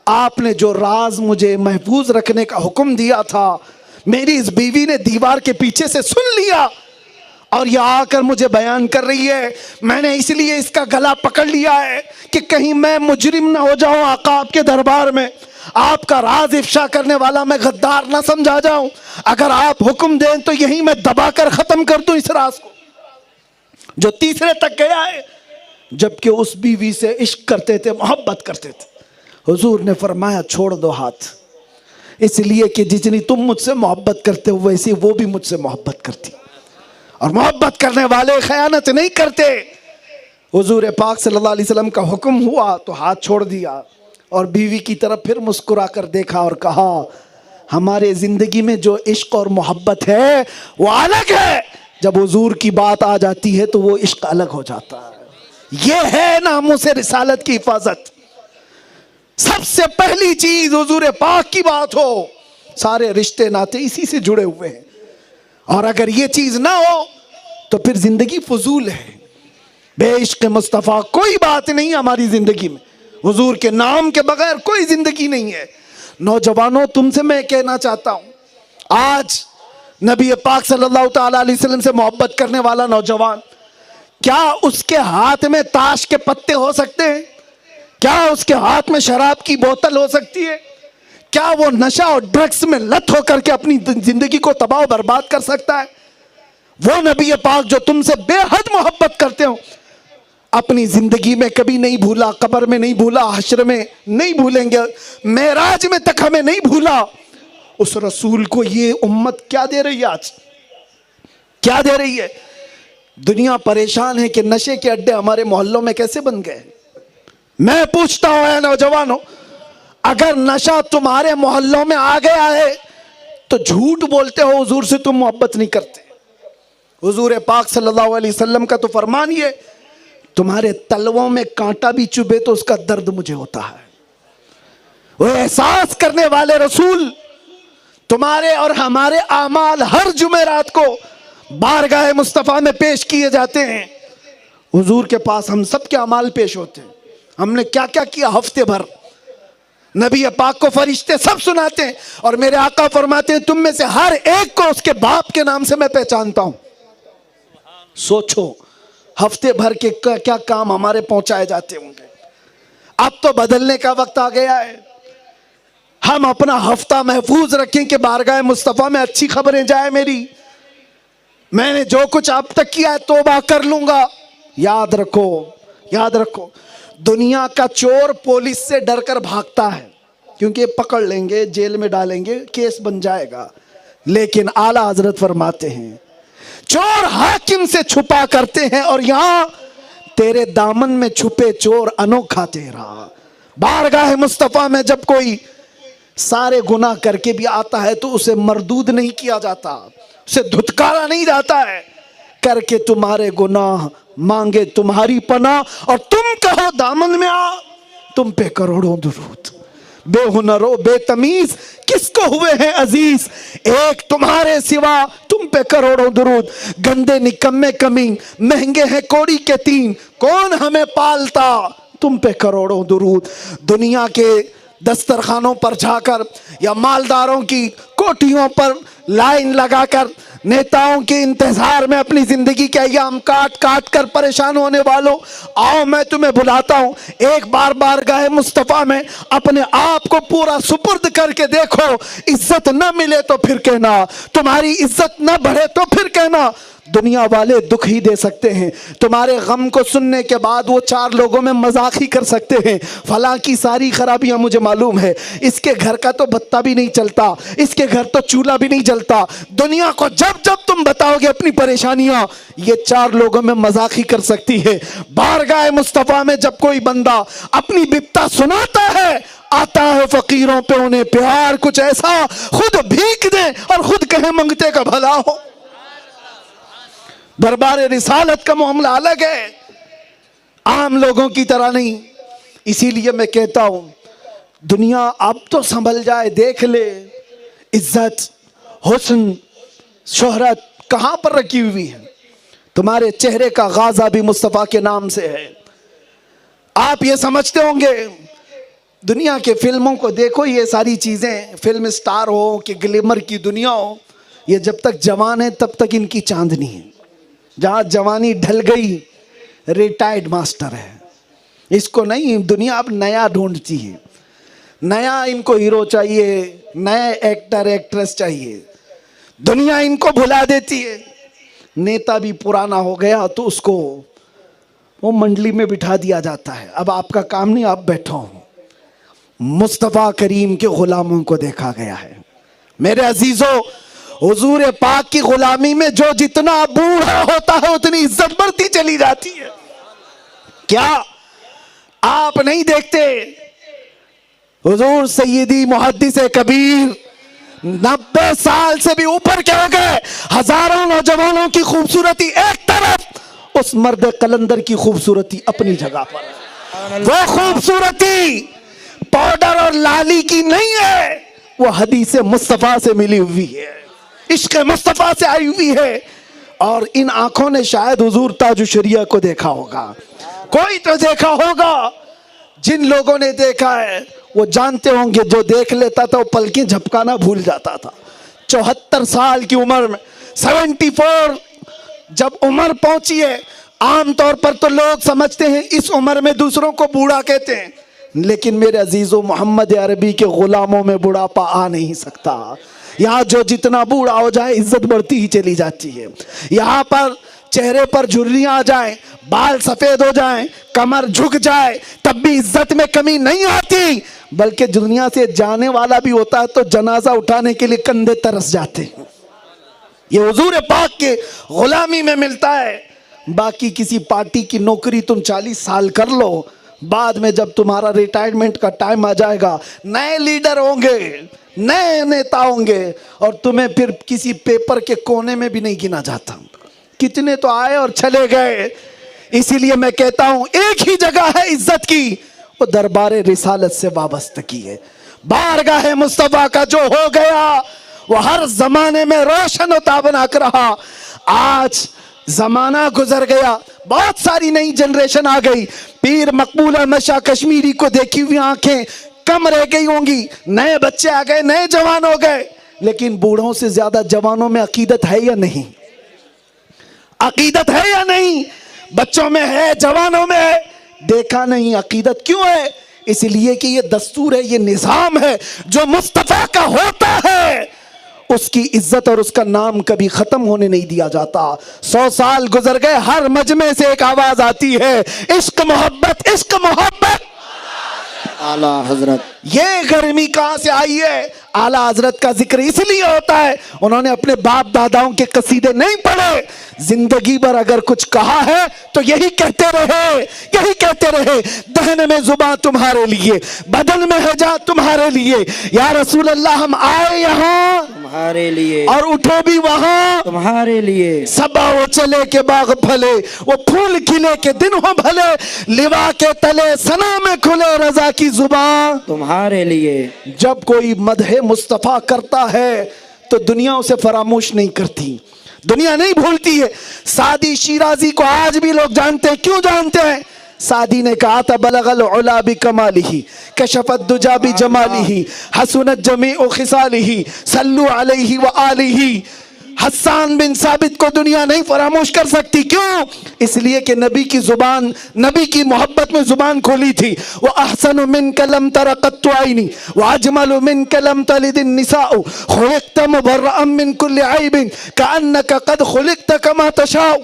आपने जो राज मुझे महफूज रखने का हुक्म दिया था, मेरी इस बीवी ने दीवार के पीछे से सुन लिया और यह आकर मुझे बयान कर रही है। मैंने इसलिए इसका गला पकड़ लिया है कि कहीं मैं मुजरिम ना हो जाऊं आका आपके दरबार में, आपका राज इफ्शा करने वाला मैं गद्दार ना समझा जाऊं। अगर आप हुक्म दें तो यही मैं दबाकर खत्म कर दूं इस राज को, जो तीसरे तक गया है। जबकि उस बीवी से इश्क करते थे, मोहब्बत करते थे। हुजूर ने फरमाया छोड़ दो हाथ, इसलिए कि जितनी तुम मुझसे मोहब्बत करते हो वैसे वो भी मुझसे मोहब्बत करती, और मोहब्बत करने वाले खयानत नहीं करते। हुजूर पाक सल्लल्लाहु अलैहि वसल्लम का हुक्म हुआ तो हाथ छोड़ दिया और बीवी की तरफ फिर मुस्कुरा कर देखा और कहा हमारे जिंदगी में जो इश्क और मोहब्बत है वो अलग है, जब हुजूर की बात आ जाती है तो वो इश्क अलग हो जाता है। ये है नामूस रिसालत की हिफाजत। सबसे पहली चीज हुजूर पाक की बात हो, सारे रिश्ते नाते इसी से जुड़े हुए हैं, और अगर ये चीज ना हो तो फिर जिंदगी फजूल है। बेइश्क मुस्तफ़ा कोई बात नहीं हमारी जिंदगी में, हुजूर के नाम के बगैर कोई जिंदगी नहीं है। नौजवानों तुमसे मैं कहना चाहता हूं, आज नबी पाक सल्लल्लाहु ताला अलैहि वसल्लम से मोहब्बत करने वाला नौजवान, क्या उसके हाथ में ताश के पत्ते हो सकते हैं? क्या उसके हाथ में शराब की बोतल हो सकती है? क्या वो नशा और ड्रग्स में लत होकर के अपनी जिंदगी को तबाह बर्बाद कर सकता है? वो नबी पाक जो तुमसे बेहद मोहब्बत करते हो, अपनी जिंदगी में कभी नहीं भूला, कब्र में नहीं भूला, हश्र में नहीं भूलेंगे, मेराज में तक हमें नहीं भूला। उस रसूल को ये उम्मत क्या दे रही है? आज क्या दे रही है? दुनिया परेशान है कि नशे के अड्डे हमारे मोहल्लों में कैसे बन गए। मैं पूछता हूं नौजवानों, अगर नशा तुम्हारे मोहल्लों में आ गया है तो झूठ बोलते हो हुजूर से तुम मोहब्बत नहीं करते। हुजूर पाक सल्लल्लाहु अलैहि वसल्लम का तो फरमान ये, तुम्हारे तलवों में कांटा भी चुभे तो उसका दर्द मुझे होता है। वो एहसास करने वाले रसूल तुम्हारे और हमारे आमाल हर जुमेरात को बारगाह मुस्तफ़ा में पेश किए जाते हैं। हुजूर के पास हम सब के अमाल पेश होते हैं, हमने क्या क्या किया हफ्ते भर। नबी पाक को फरिश्ते सब सुनाते हैं और मेरे आका फरमाते हैं तुम में से हर एक को उसके बाप के नाम से मैं पहचानता हूं। सोचो हफ्ते भर के क्या काम हमारे पहुंचाए जाते होंगे। अब तो बदलने का वक्त आ गया है। हम अपना हफ्ता महफूज रखें कि बारगाह मुस्तफ़ा में अच्छी खबरें जाए मेरी। मैंने जो कुछ अब तक किया है तौबा कर लूंगा। याद रखो, याद रखो, दुनिया का चोर पुलिस से डरकर भागता है क्योंकि पकड़ लेंगे, जेल में डालेंगे, केस बन जाएगा। लेकिन आला हजरत फरमाते हैं चोर हाकिम से छुपा करते हैं और यहां तेरे दामन में छुपे चोर अनोखा तेरा। बारगाह मुस्तफा में जब कोई सारे गुनाह करके भी आता है तो उसे मरदूद नहीं किया जाता, उसे धुतकारा नहीं जाता है। करके तुम्हारे गुनाह मांगे तुम्हारी पनाह और तुम कहो दामन में आ, तुम पे करोड़ों दुरूद। बेहुनरो बेतमीज किसको हुए हैं अजीज, एक तुम्हारे सिवा तुम पे करोड़ों दुरूद। गंदे निकम्मे कमी महंगे हैं कौड़ी के तीन, कौन हमें पालता तुम पे करोड़ों दुरूद। दुनिया के दस्तरखानों पर जाकर या मालदारों की कोठियों पर लाइन लगाकर नेताओं के इंतजार में अपनी जिंदगी के अय्याम काट काट कर परेशान होने वालों, आओ मैं तुम्हें बुलाता हूं, एक बार बारगाह मुस्तफा में अपने आप को पूरा सुपुर्द करके देखो। इज्जत न मिले तो फिर कहना, तुम्हारी इज्जत न बढ़े तो फिर कहना। दुनिया वाले दुख ही दे सकते हैं, तुम्हारे गम को सुनने के बाद वो चार लोगों में मजाक ही कर सकते हैं। फलां की सारी खराबियां मुझे मालूम है, इसके घर का तो बत्ता भी नहीं चलता, इसके घर तो चूल्हा भी नहीं जलता। दुनिया को जब जब तुम बताओगे अपनी परेशानियां, ये चार लोगों में मजाक ही कर सकती है। बारगाह मुस्तफा में जब कोई बंदा अपनी बिपता सुनाता है, आता है फकीरों पे उन्हें प्यार कुछ ऐसा, खुद भीख दे और खुद कहे मंगते का भला हो। दरबार रिसालत का मामला अलग है, आम लोगों की तरह नहीं। इसीलिए मैं कहता हूं दुनिया अब तो संभल जाए, देख ले इज्जत हुस्न शोहरत कहां पर रखी हुई है। तुम्हारे चेहरे का गाजा भी मुस्तफा के नाम से है। आप ये समझते होंगे, दुनिया के फिल्मों को देखो, ये सारी चीजें फिल्म स्टार हो कि ग्लैमर की दुनिया हो, ये जब तक जवान है तब तक इनकी चांदनी है। जहां जवानी ढल गई रिटायर्ड मास्टर है। इसको नहीं, दुनिया अब नया ढूंढती है, नया इनको हीरो चाहिए, नए एक्टर एक्ट्रेस चाहिए। दुनिया इनको भुला देती है। नेता भी पुराना हो गया तो उसको वो मंडली में बिठा दिया जाता है, अब आपका काम नहीं, आप बैठो। मुस्तफा करीम के गुलामों को देखा गया है। मेरे अजीजों, हुजूर पाक की गुलामी में जो जितना बूढ़ा होता है उतनी इज्जत बढ़ती चली जाती है। क्या आप नहीं देखते हुजूर सैयदी मुहद्दिस कबीर 90 साल से भी ऊपर के हो गए, हजारों नौजवानों की खूबसूरती एक तरफ, उस मर्द कलंदर की खूबसूरती अपनी जगह पर। वो खूबसूरती पाउडर और लाली की नहीं है, वो हदीस मुस्तफा से मिली हुई है, इश्क मुस्तफा से आई हुई है। और इन आंखों ने शायद हुजूर ताजु शरिया को देखा होगा, कोई तो देखा होगा। जिन लोगों ने देखा है वो जानते होंगे, जो देख लेता था वो पलकें झपकाना भूल जाता था। 74 साल की उम्र में 74 जब उम्र पहुंची है, आमतौर पर तो लोग समझते हैं इस उम्र में दूसरों को बूढ़ा कहते हैं, लेकिन मेरे अजीजों, मोहम्मद अरबी के गुलामों में बुढ़ापा आ नहीं सकता। यहाँ जो जितना बूढ़ा हो जाए इज्जत बढ़ती ही चली जाती है। यहाँ पर चेहरे पर झुर्रियां आ जाएं, बाल सफेद हो जाएं, कमर झुक जाए, तब भी इज्जत में कमी नहीं आती, बल्कि दुनिया से जाने वाला भी होता है तो जनाजा उठाने के लिए कंधे तरस जाते हैं। ये हुजूर पाक के गुलामी में मिलता है। बाकी किसी पार्टी की नौकरी तुम 40 साल कर लो, बाद में जब तुम्हारा रिटायरमेंट का टाइम आ जाएगा, नए लीडर होंगे, नए नेता होंगे और तुम्हें फिर किसी पेपर के कोने में भी नहीं गिना जाता। कितने तो आए और चले गए। इसीलिए मैं कहता हूं एक ही जगह है इज्जत की, वो दरबार रिसालत से वाबस्तगी है। बारगाह मुस्तफा का जो हो गया वो हर जमाने में रोशन और ताबनाक रहा। आज जमाना गुजर गया, बहुत सारी नई जनरेशन आ गई। पीर मकबूल अहमद शाह कश्मीरी को देखी हुई आंखें कम रह गई होंगी, नए बच्चे आ गए, नए जवान हो गए, लेकिन बूढ़ों से ज्यादा जवानों में अकीदत है या नहीं? अकीदत है या नहीं? बच्चों में है, जवानों में है, देखा नहीं। अकीदत क्यों है? इसलिए कि ये दस्तूर है, ये निजाम है। जो मुस्तफा का होता है उसकी इज्जत और उसका नाम कभी खत्म होने नहीं दिया जाता। 100 साल गुजर गए, हर मजमे से एक आवाज आती है, इश्क मोहब्बत, इश्क मोहब्बत। आला हजरत। ये गर्मी कहां से आई है? आला हजरत का जिक्र इसलिए होता है, उन्होंने अपने बाप दादाओं के कसीदे नहीं पढ़े, जिंदगी भर अगर कुछ कहा है तो यही कहते रहे, यही कहते रहे, दहन में जुबान तुम्हारे लिए, बदन में है जा तुम्हारे लिए। या रसूल अल्लाह, हम आए यहाँ तुम्हारे लिए और उठे भी वहां तुम्हारे लिए। सबा वो चले के बाग फले, वो फूल खिले के दिन हो भले, लिवा के तले सना में खुले रजा की जुबान तुम्हारे लिए। जब कोई मदहे मुस्तफा करता है तो दुनिया उसे फरामोश नहीं करती, दुनिया नहीं भूलती है। सादी शिराजी को आज भी लोग जानते हैं। क्यों जानते हैं? सादी ने कहा था, बलगल उला बि कमालिही, कशफत दुजा बि जमालिही, हसनत जमीउ खिसालिही, सल्लु अलैहि व आलिही। हस्सान बिन साबित को दुनिया नहीं फरामोश कर सकती। क्यों? इसलिए कि नबी की जुबान, नबी की मोहब्बत में जुबान खोली थी। वो अहसन मिन कलम तरक़त आईनी व अजमल मिन कलम तलिदिन निसाउ खुलिक़त मुबर्रअन मिन कुल्लि ऐबिन कअन्नका क़द खुलिक़त कमा तशाउ।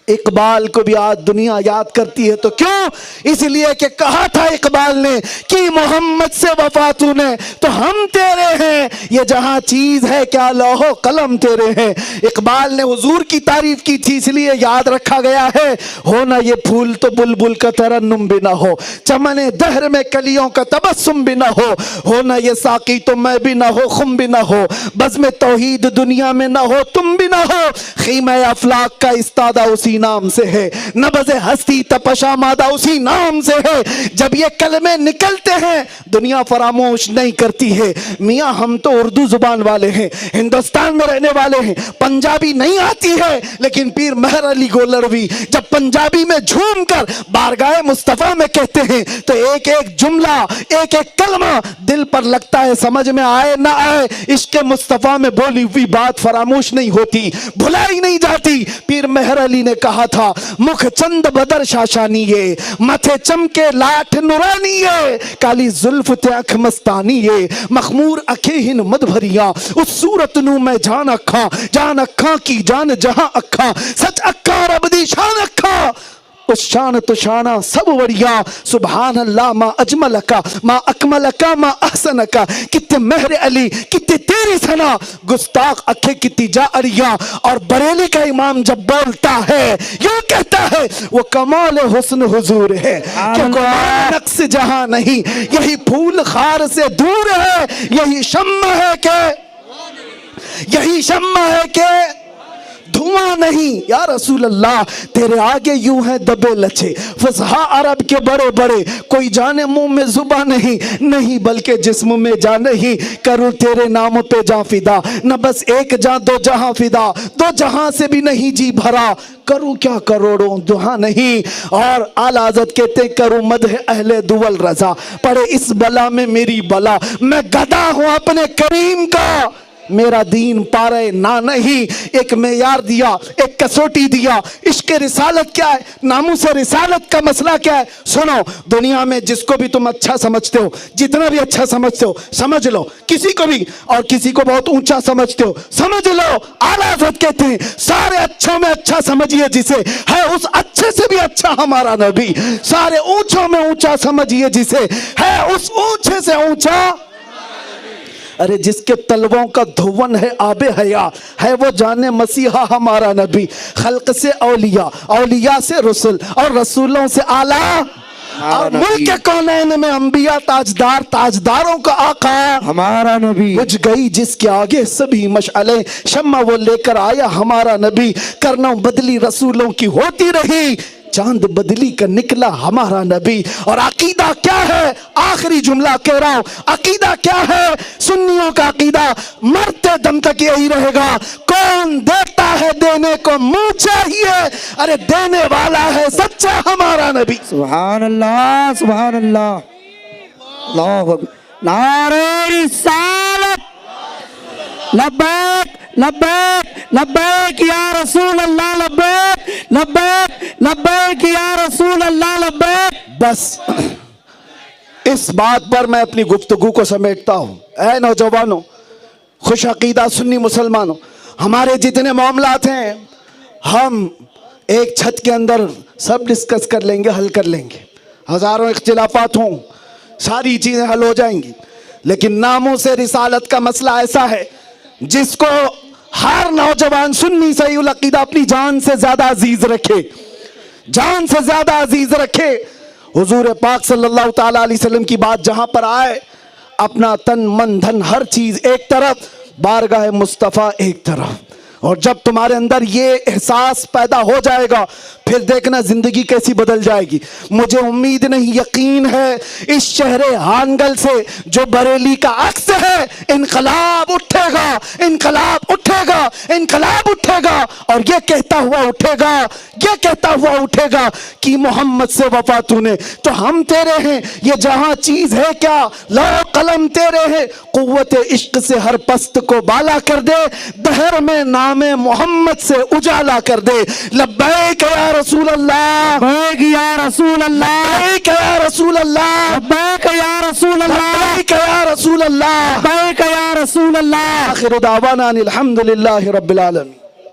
इकबाल को भी आज दुनिया याद करती है। तो क्यों? इसलिए कि कहा था इकबाल ने कि मोहम्मद से वफा तूने तो हम तेरे हैं, ये जहां चीज है क्या लौहो कलम तेरे हैं। इकबाल ने हुजूर की तारीफ की थी, इसलिए याद रखा गया है। हो ना ये फूल तो बुलबुल का तरन्नुम भी ना हो, चमने दहर में कलियों का तबस्सुम भी ना हो ना ये साकी तो मैं भी ना हो, खुम भी ना हो, बज़्म तौहीद दुनिया में ना हो, तुम भी ना हो। खीमा अफलाक का इस्तादा उसी नाम से है, नबज़े हस्ती तपशा मादा उसी नाम से है। जब ये कलमे निकलते हैं दुनिया फरामोश नहीं करती है। मियाँ हम तो उर्दू जुबान वाले हैं, हिंदुस्तान में रहने वाले हैं, पंजाबी नहीं आती है, लेकिन पीर मेहर अली गोलरवी जब पंजाबी में झूम कर बारगाह मुस्तफ़ा में कहते हैं तो एक एक जुमला, एक एक कलमा दिल पर लगता है, समझ में आए ना आए, इश्क़ मुस्तफ़ा में बोली हुई बात फरामोश नहीं होती, भुलाई नहीं जाती। पीर मेहर अली ने कहा था, मुख चंद बदर शाशानी ये, मथे चमके लाठ नुरानी ये, काली जुल्फ ते अख मस्तानी ये, मखमूर अखे हिन मद भरिया, उस सूरत नू मैं जान अखा की जान जहां अखा, सच अखा रब दी शान अखा, उस शान तो शाना सब वड़िया। सुभान अल्लाह मा अजमल का, मा अकमल का, मा अहसन का, कितने मेहर अली, कितने तेरी सना, गुस्ताख अखे कितनी जा अरिया। और बरेली का इमाम जब बोलता है यूं कहता है, वो कमाल हुस्न हुजूर है कि कुरान नक्स जहां नहीं, यही फूल खार से दूर है, यही शम्मा है के, यही शम्मा है के धुआं नहीं। या रसूल अल्लाह तेरे आगे यूं है दबे लचे, फसहा अरब के बड़े बड़े, कोई जाने मुंह में जुबा नहीं, नहीं बल्कि जिस्म में जा नहीं, करूं तेरे नाम पे जा फिदा, न बस एक जा दो जहां फिदा, दो जहां से भी नहीं जी भरा, करूं क्या करोड़ों दुआ नहीं। और आला हज़रत कहते करूं मदह अहले दुवल रजा, पड़े इस बला में मेरी बला, मैं गदा हूं अपने करीम का, मेरा दीन पारे ना नहीं। एक मेयार दिया, एक कसौटी दिया। इश्क रिसालत क्या है? नामू से रिसालत का मसला क्या है? सुनो, दुनिया में जिसको भी तुम अच्छा समझते हो, जितना भी अच्छा समझते हो समझ लो, किसी को भी, और किसी को बहुत ऊंचा समझते हो समझ लो। आला हज़रत कहते हैं सारे अच्छों में अच्छा समझिए जिसे, है उस अच्छे से भी अच्छा हमारा नबी। सारे ऊंचों में ऊंचा समझिए जिसे, है उस ऊंचे से ऊंचा। अरे जिसके तलवों का धुवन है आबे हया, है वो जाने मसीहा हमारा नबी। खल्क से औलिया, औलिया से रसूल, और रसूलों से आला, और मुल्क कौनैन में अंबिया ताजदार, ताजदारों का आका हमारा नबी। बुझ गई जिसके आगे सभी मशअले, शम्मा वो लेकर आया हमारा नबी। करना बदली रसूलों की होती रही, चांद बदली का निकला हमारा नबी। और अकीदा क्या है? आखिरी जुमला कह रहा हूं, अकीदा क्या है? सुन्नियों का अकीदा मरते दम तक यही रहेगा, कौन देता है देने को मुंह चाहिए, अरे देने वाला है सच्चा हमारा नबी। सुभान अल्लाह, सुभान अल्लाह, अल्लाहु अकबर। नारे रिसालत, लब्बैक लब्बैक लब्बैक या रसूल अल्लाह, लब्बैक लब्बैक लब्बैक या रसूल अल्लाह, लब्बैक। बस इस बात पर मैं अपनी गुफ्तगू को समेटता हूं। ऐ नौजवानों, खुश अकीदा सुन्नी मुसलमानों, हमारे जितने मामलात हैं हम एक छत के अंदर सब डिस्कस कर लेंगे, हल कर लेंगे। हजारों इख्तिलाफात हों, सारी चीजें हल हो जाएंगी। लेकिन नामों से रिसालत का मसला ऐसा है जिसको हर नौजवान सुन्नी सही उल अकीदा अपनी जान से ज्यादा अजीज रखे, जान से ज्यादा अजीज रखे। हुजूर पाक सल्लल्लाहु ताला अलैहि वसल्लम की बात जहां पर आए, अपना तन मन धन हर चीज एक तरफ, बारगाह मुस्तफ़ा एक तरफ। और जब तुम्हारे अंदर ये एहसास पैदा हो जाएगा, फिर देखना जिंदगी कैसी बदल जाएगी। मुझे उम्मीद नहीं, यकीन है इस शहरे हानगल से जो बरेली का अक्स है, इनकलाब उठेगा, इनकलाब उठेगा, इनकलाब उठेगा। और ये कहता हुआ उठेगा, ये कहता हुआ उठेगा कि मोहम्मद से वफा तूने, तो हम तेरे हैं। ये जहां चीज है क्या, लो कलम तेरे हैं। कुव्वत इश्क से हर पस्त को बाला कर दे, दहर में नामे मोहम्मद से उजाला कर दे। लब्बैक या रसूल अल्लाह, लब्बैक या रसूल अल्लाह, लब्बैक या रसूल अल्लाह, लब्बैक या रसूल अल्लाह, लब्बैक या रसूल अल्लाह, लब्बैक या रसूल अल्लाह। आखिर दावाना अनिल हम्दुलिल्लाहि रब्बिल आलमीन।